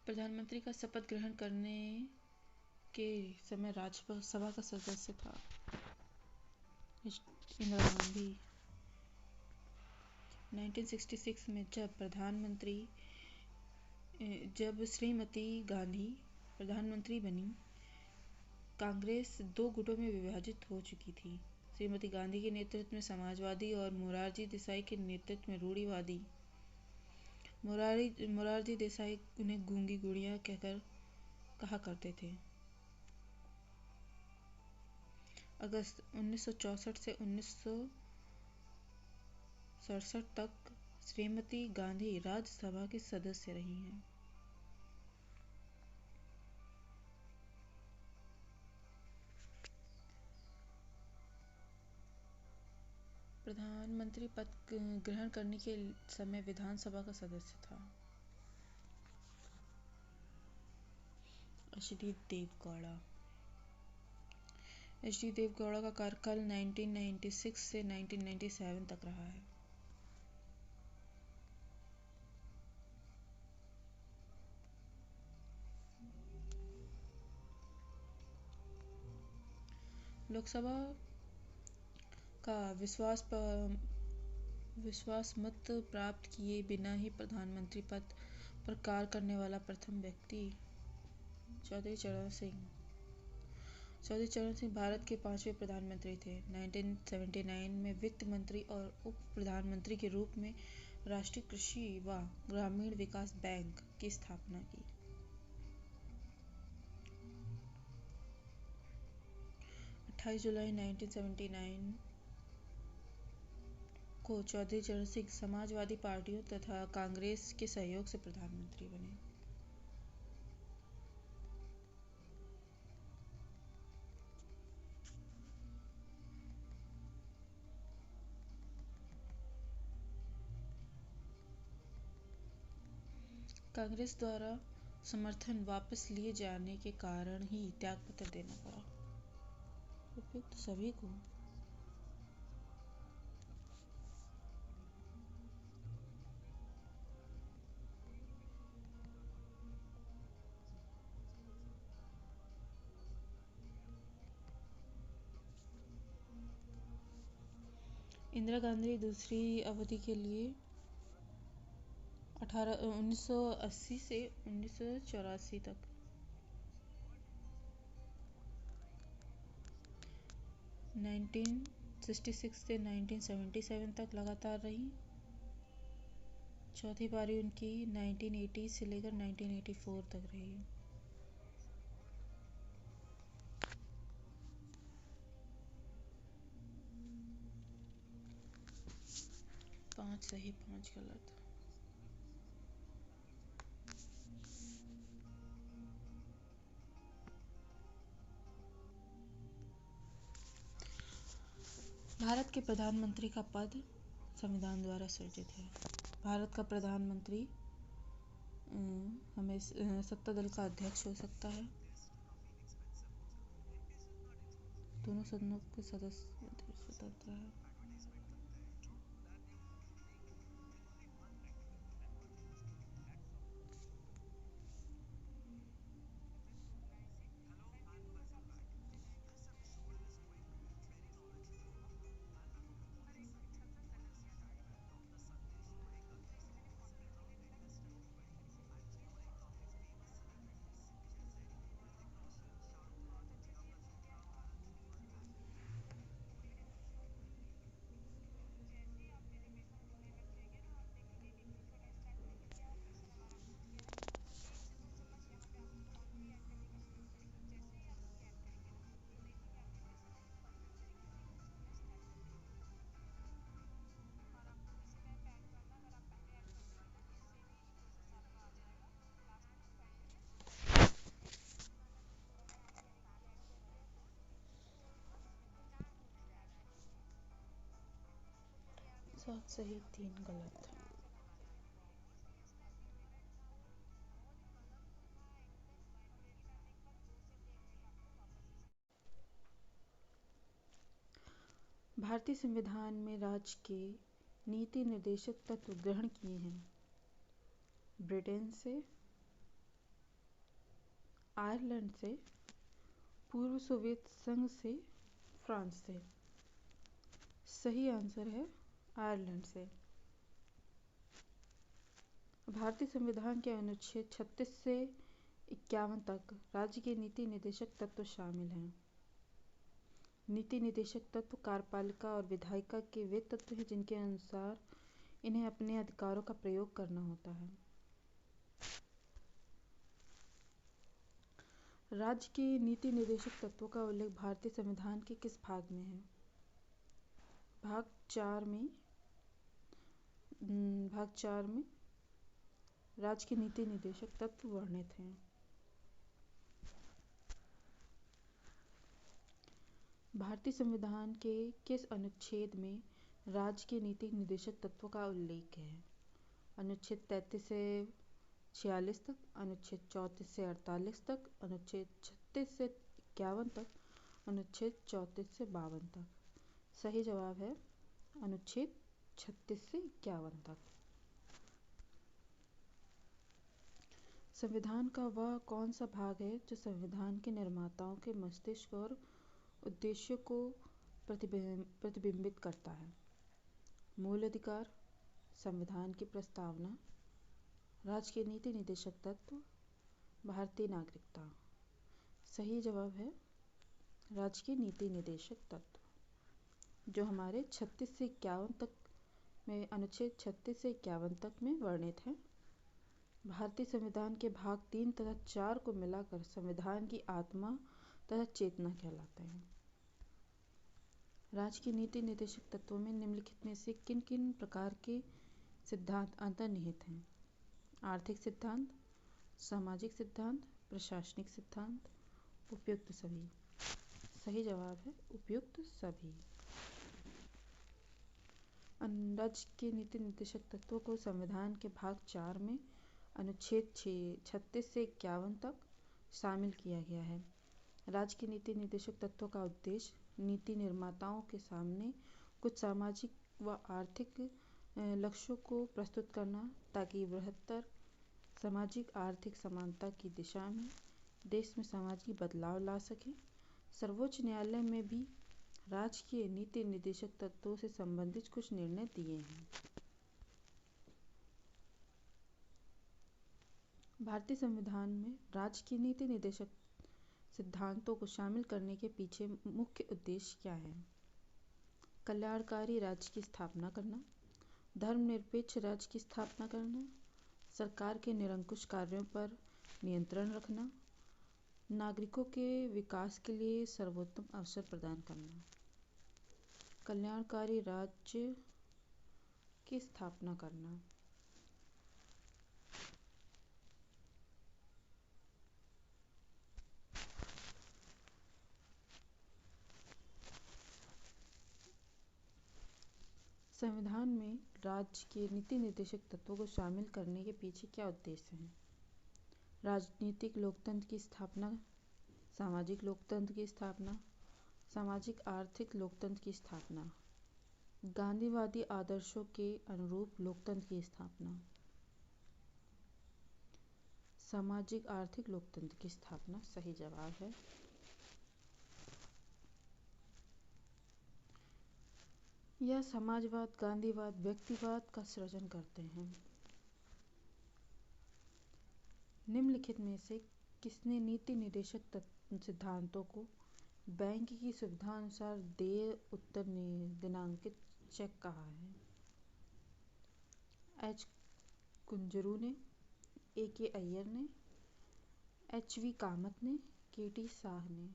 प्रधानमंत्री का शपथ ग्रहण करने के समय राज्यसभा का सदस्य था इंदिरा गांधी। 1966 में जब श्रीमती गांधी प्रधानमंत्री बनी, कांग्रेस 2 गुटों में विभाजित हो चुकी थी। श्रीमती गांधी के नेतृत्व में समाजवादी और मोरारजी देसाई के नेतृत्व में रूढ़िवादी। मोरारजी देसाई उन्हें गूंगी गुड़िया कहा करते थे। अगस्त 1964 से 1967 तक श्रीमती गांधी राज्यसभा की सदस्य रही हैं। प्रधानमंत्री पद ग्रहण करने के समय विधानसभा का सदस्य था। एच.डी. देवगौड़ा का कार्यकाल 1996 से 1997 तक रहा है। लोकसभा का विश्वास मत प्राप्त किए बिना ही प्रधानमंत्री पद पर कार्य करने वाला प्रथम व्यक्ति चौधरी चरण सिंह। चौधरी चरण सिंह भारत के 5वें प्रधानमंत्री थे। 1979 में वित्त मंत्री और उप प्रधानमंत्री के रूप में राष्ट्रीय कृषि व ग्रामीण विकास बैंक की स्थापना की। 28 जुलाई 1979 को चौधरी चरण सिंह समाजवादी पार्टियों तथा कांग्रेस के सहयोग से प्रधानमंत्री बने। कांग्रेस द्वारा समर्थन वापस लिए जाने के कारण ही त्यागपत्र देना पड़ा। उपयुक्त सभी को इंदिरा गांधी दूसरी अवधि के लिए 1980 से 1984 तक 1966 से 1977 तक लगातार रहीं। चौथी पारी उनकी 1980 से लेकर 1984 तक रही। 5 सही 5 गलत। भारत के प्रधानमंत्री का पद संविधान द्वारा सृजित है। भारत का प्रधानमंत्री हमें सत्ता दल का अध्यक्ष हो सकता है। दोनों सदनों के सदस्य स्वतंत्र है। सात सही 3 गलत। भारतीय संविधान में राज्य के नीति निर्देशक तत्व ग्रहण किए हैं। ब्रिटेन से, आयरलैंड से, पूर्व सोवियत संघ से, फ्रांस से। सही आंसर है आयरलैंड से। भारतीय संविधान के अनुच्छेद 36 से 51 तक राज्य के नीति निर्देशक तत्व शामिल हैं। नीति निर्देशक तत्व कार्यपालिका और विधायिका के वे तत्व हैं जिनके अनुसार इन्हें अपने अधिकारों का प्रयोग करना होता है। राज्य के नीति निर्देशक तत्वों का उल्लेख भारतीय संविधान के किस भाग में है? भाग 4 में राज्य के नीति निर्देशक तत्व वर्णित हैं। भारतीय संविधान के किस अनुच्छेद में राज्य के नीति निर्देशक तत्वों का उल्लेख है? अनुच्छेद 33 से 46 तक, अनुच्छेद 34 से 48 तक, अनुच्छेद 36 से 51 तक, अनुच्छेद 34 से 52 तक। सही जवाब है अनुच्छेद 36 से 51 तक। संविधान का वह कौन सा भाग है जो संविधान के निर्माताओं के मस्तिष्क और उद्देश्यों को प्रतिबिंबित करता है? मूल अधिकार, संविधान की प्रस्तावना, राज्य के नीति निदेशक तत्व, भारतीय नागरिकता। सही जवाब है राज्य के नीति निदेशक तत्व, जो हमारे 36 से 51 तक में अनुच्छेद 36 से 51 तक में वर्णित है। भारतीय संविधान के भाग 3 तथा 4 को मिलाकर संविधान की आत्मा तथा चेतना कहलाते हैं। राज्य की नीति निदेशक तत्वों में निम्नलिखित में से किन किन प्रकार के सिद्धांत अंतर्निहित हैं? आर्थिक सिद्धांत, सामाजिक सिद्धांत, प्रशासनिक सिद्धांत, उपयुक्त सभी। सही जवाब है उपयुक्त सभी। राज्य के नीति निदेशक तत्वों को संविधान के भाग 4 में अनुच्छेद 36 से 51 तक शामिल किया गया है। राज्य के नीति निदेशक तत्वों का उद्देश्य नीति निर्माताओं के सामने कुछ सामाजिक व आर्थिक लक्ष्यों को प्रस्तुत करना, ताकि बृहत्तर सामाजिक आर्थिक समानता की दिशा में देश में सामाजिक बदलाव ला सके। सर्वोच्च न्यायालय में भी राज्य के नीति निदेशक तत्वों से संबंधित कुछ निर्णय दिए हैं। भारतीय संविधान में राज्य की नीति निदेशक सिद्धांतों को शामिल करने के पीछे मुख्य उद्देश्य क्या है? कल्याणकारी राज्य की स्थापना करना, धर्मनिरपेक्ष राज्य की स्थापना करना, सरकार के निरंकुश कार्यों पर नियंत्रण रखना, नागरिकों के विकास के लिए सर्वोत्तम अवसर प्रदान करना। कल्याणकारी राज्य की स्थापना करना। संविधान में राज्य के नीति निर्देशक तत्वों को शामिल करने के पीछे क्या उद्देश्य है? राजनीतिक लोकतंत्र की स्थापना, सामाजिक लोकतंत्र की स्थापना, सामाजिक आर्थिक लोकतंत्र की स्थापना, गांधीवादी आदर्शों के अनुरूप लोकतंत्र की स्थापना, सामाजिक आर्थिक लोकतंत्र की स्थापना। सही जवाब है। यह समाजवाद, गांधीवाद, व्यक्तिवाद का सृजन करते हैं। निम्नलिखित में से किसने नीति निदेशक सिद्धांतों को बैंक की सुविधा अनुसार देय उत्तर दिनांकित चेक कहा है? एच कुंजरू ने, ए के अय्यर ने, एच वी कामत ने, के टी शाह ने।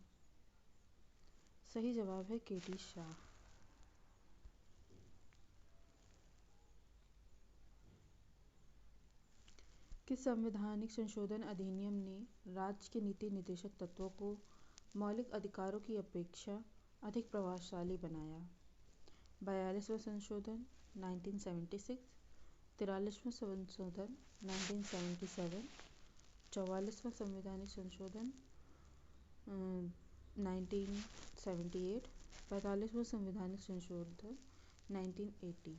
सही जवाब है के टी शाह। किस संवैधानिक संशोधन अधिनियम ने राज्य के नीति निदेशक तत्वों को मौलिक अधिकारों की अपेक्षा अधिक प्रभावशाली बनाया? 42वां संशोधन 1976, 43वां संशोधन 1977, 44वां संवैधानिक संशोधन 1978, 45वां संवैधानिक संशोधन 1980।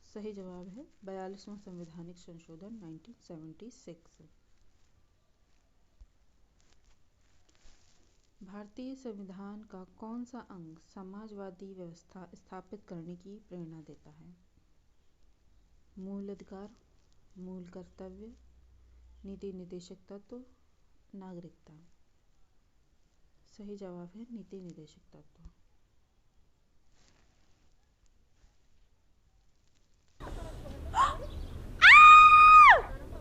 सही जवाब है 42वां संवैधानिक संशोधन 1976। भारतीय संविधान का कौन सा अंग समाजवादी व्यवस्था स्थापित करने की प्रेरणा देता है? मूल अधिकार, मूल कर्तव्य, नीति निदेशक तत्व, नागरिकता। सही जवाब है नीति निदेशक तत्व।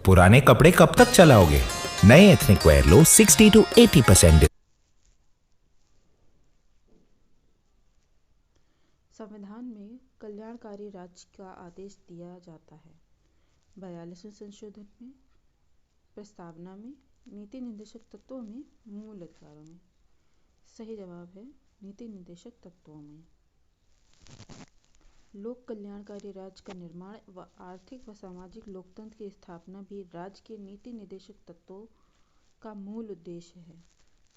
पुराने कपड़े कब तक चलाओगे? नए एथनिक वेयर लो 60 to 80%। संविधान में कल्याणकारी राज्य का आदेश दिया जाता है 42वें संशोधन में, प्रस्तावना में, नीति निदेशक तत्वों में, मूल अधिकारों में। सही जवाब है नीति निदेशक तत्वों में। लोक कल्याणकारी राज्य का निर्माण व आर्थिक व सामाजिक लोकतंत्र की स्थापना भी राज्य के नीति निदेशक तत्वों का मूल उद्देश्य है।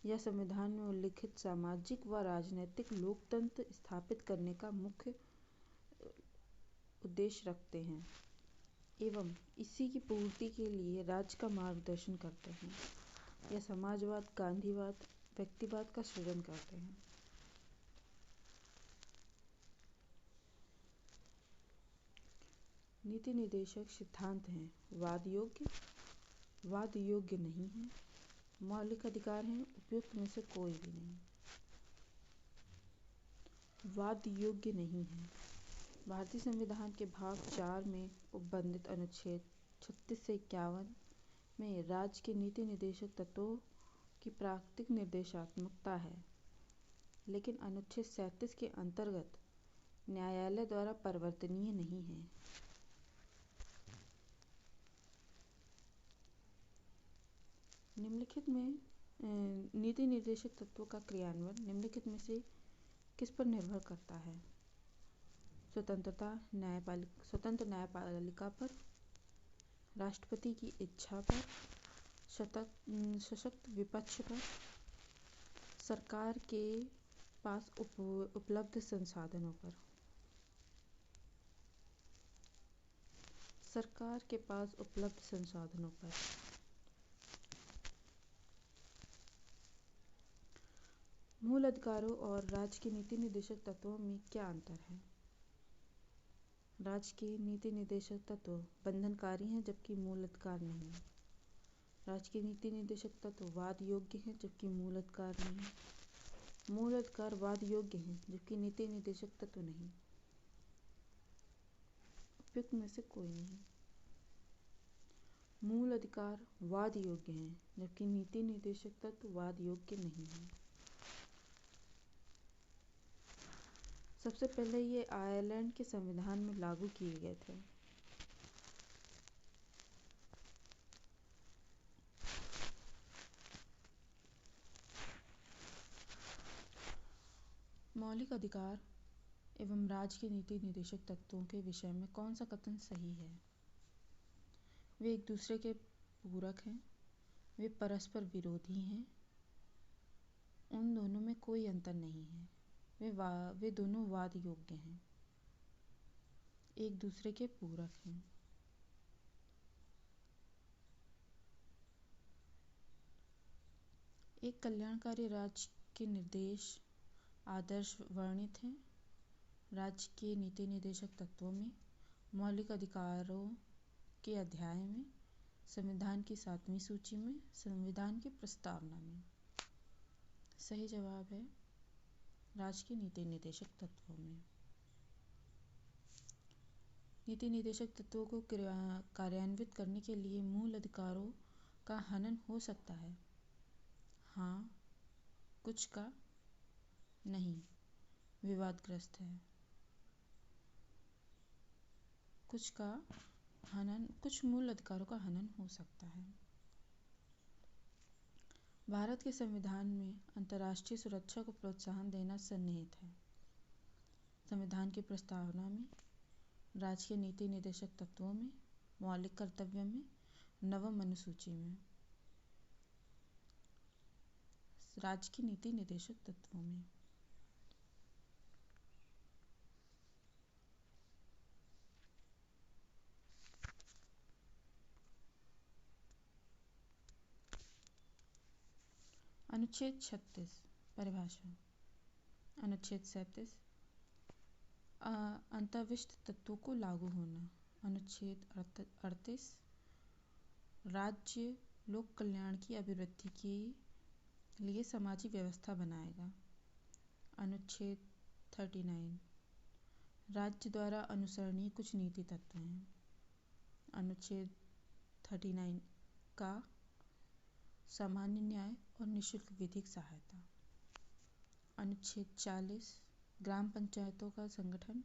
यह संविधान में उल्लिखित सामाजिक व राजनीतिक लोकतंत्र स्थापित करने का मुख्य उद्देश्य रखते हैं एवं इसी की पूर्ति के लिए राज्य का मार्गदर्शन करते हैं। यह समाजवाद, गांधीवाद, व्यक्तिवाद का सृजन करते हैं। नीति निर्देशक सिद्धांत हैं, वाद योग्य नहीं हैं, मौलिक अधिकार हैं, उपयुक्त में से कोई भी नहीं। वाद योग्य नहीं है। भारतीय संविधान के भाग 4 में उपबंधित अनुच्छेद 36 से 51 में राज्य के नीति निर्देशक तत्वों की प्राकृतिक निर्देशात्मकता है, लेकिन अनुच्छेद 37 के अंतर्गत न्यायालय द्वारा परिवर्तनीय नहीं है। निम्नलिखित में नीति निर्देशक तत्वों का क्रियान्वयन निम्नलिखित में से किस पर निर्भर करता है? स्वतंत्र न्यायपालिका पर, राष्ट्रपति की इच्छा पर, सशक्त विपक्ष पर, सरकार के पास उपलब्ध संसाधनों पर। सरकार के पास उपलब्ध संसाधनों पर। मूल अधिकारों और राज्य के नीति निर्देशक तत्वों में क्या अंतर है? राज्य के नीति निर्देशक तत्व बंधनकारी हैं जबकि मूल अधिकार नहीं। राज्य के नीति निर्देशक तत्व वाद योग्य हैं जबकि मूल अधिकार नहीं। मूल अधिकार वाद योग्य हैं जबकि नीति निर्देशक तत्व नहीं। उपयुक्त में से कोई नहीं। मूल अधिकार वाद योग्य हैं जबकि नीति निर्देशक तत्व वाद योग्य नहीं है। सबसे पहले ये आयरलैंड के संविधान में लागू किए गए थे। मौलिक अधिकार एवं राज्य के नीति निर्देशक तत्वों के विषय में कौन सा कथन सही है? वे एक दूसरे के पूरक हैं, वे परस्पर विरोधी हैं, उन दोनों में कोई अंतर नहीं है, वे दोनों वाद योग्य हैं, एक दूसरे के पूरक हैं। एक कल्याणकारी राज्य के निर्देश आदर्श वर्णित हैं। राज्य के नीति निर्देशक तत्वों में, मौलिक अधिकारों के अध्याय में, संविधान की 7वीं सूची में, संविधान की प्रस्तावना में। सही जवाब है राज्य के नीति निर्देशक तत्वों में। नीति निर्देशक तत्वों को कार्यान्वित करने के लिए मूल अधिकारों का हनन हो सकता है। हाँ, कुछ का नहीं, विवादग्रस्त है। कुछ मूल अधिकारों का हनन हो सकता है। भारत के संविधान में अंतर्राष्ट्रीय सुरक्षा को प्रोत्साहन देना सन्निहित है। संविधान की प्रस्तावना में, राज्य के नीति निर्देशक तत्वों में, मौलिक कर्तव्यों में, नवम अनुसूची में। राज्य की नीति निर्देशक तत्वों में। अनुच्छेद 36 परिभाषा। अनुच्छेद 37 अंतर्विष्ट तत्वों को लागू होना। अनुच्छेद 38 राज्य लोक कल्याण की अभिवृद्धि के लिए सामाजिक व्यवस्था बनाएगा। अनुच्छेद 39 राज्य द्वारा अनुसरणीय कुछ नीति तत्व हैं। अनुच्छेद 39 का सामान्य न्याय और निःशुल्क विधिक सहायता। अनुच्छेद 40 ग्राम पंचायतों का संगठन।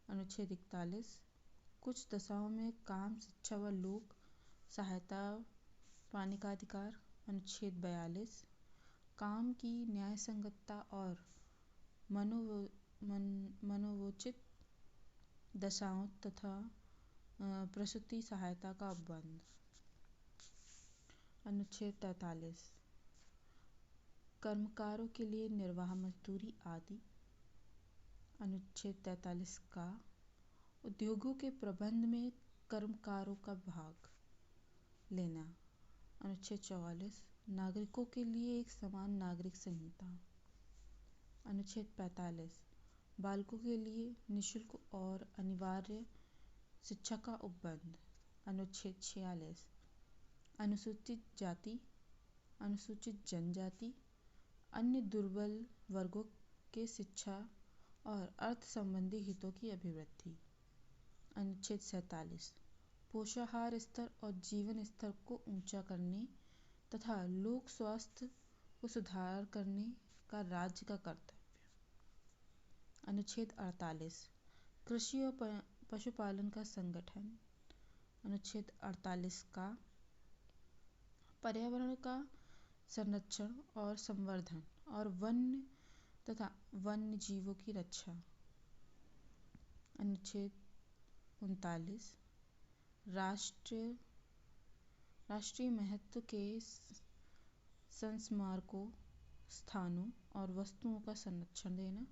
अनुच्छेद 41 कुछ दशाओं में काम, शिक्षा व लोक सहायता पाने का अधिकार। अनुच्छेद 42 काम की न्यायसंगतता और मनोवोचित दशाओं तथा प्रसूति सहायता का उपबंध। अनुच्छेद 43 कर्मकारों के लिए निर्वाह मजदूरी आदि। अनुच्छेद 43 का उद्योगों के प्रबंध में कर्मकारों का भाग लेना। अनुच्छेद 44 नागरिकों के लिए एक समान नागरिक संहिता। अनुच्छेद 45 बालकों के लिए निःशुल्क और अनिवार्य शिक्षा का उपबंध। अनुच्छेद 46 अनुसूचित जाति, अनुसूचित जनजाति, अन्य दुर्बल वर्गों के शिक्षा और अर्थ संबंधी हितों की अभिवृद्धि। अनुच्छेद 47 पोषाहार स्तर और जीवन स्तर को ऊंचा करने तथा लोक स्वास्थ्य को सुधार करने का राज्य का कर्तव्य। अनुच्छेद 48 कृषि और पशुपालन का संगठन। अनुच्छेद 48 का पर्यावरण का संरक्षण और संवर्धन और वन्य तथा वन्य जीवों की रक्षा। अनुच्छेद 39 राष्ट्रीय महत्व के संस्मारकों, स्थानों और वस्तुओं का संरक्षण देना।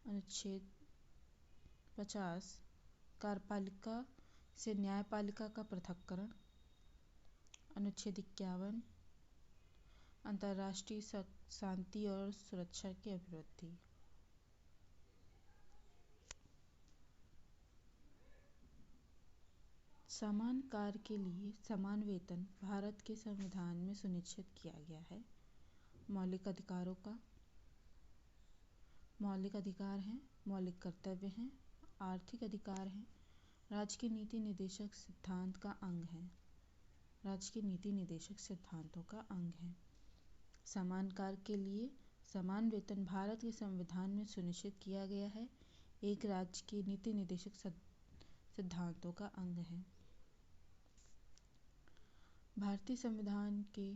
अनुच्छेद 50 कार्यपालिका से न्यायपालिका का पृथक्करण। अनुच्छेद 51 अंतर्राष्ट्रीय शांति और सुरक्षा की अभिवृद्धि। समान कार्य के लिए समान वेतन भारत के संविधान में सुनिश्चित किया गया है। मौलिक अधिकारों का मौलिक अधिकार हैं, मौलिक कर्तव्य हैं, आर्थिक अधिकार हैं, राज्य के नीति निदेशक सिद्धांत का अंग है। राज्य के नीति निदेशक सिद्धांतों का अंग है। समान कार्य के लिए समान वेतन भारत के संविधान में सुनिश्चित किया गया है, एक राज्य के नीति निदेशक सिद्धांतों का अंग है। भारतीय संविधान के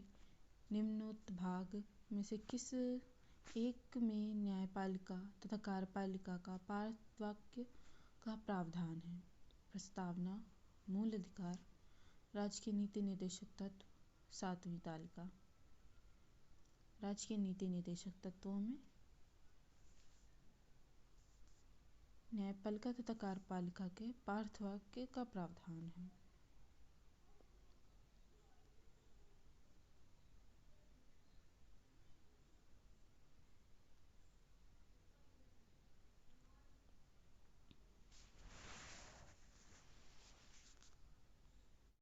निम्नोक्त भाग में से किस एक में न्यायपालिका तथा कार्यपालिका का पार्थवाक्य का प्रावधान है? प्रस्तावना, मूल अधिकार, राज्य के नीति निदेशक तत्व, 7वीं तालिका। राज्य के नीति निदेशक तत्वों में न्यायपालिका तथा कार्यपालिका के पार्थवाक्य का प्रावधान है।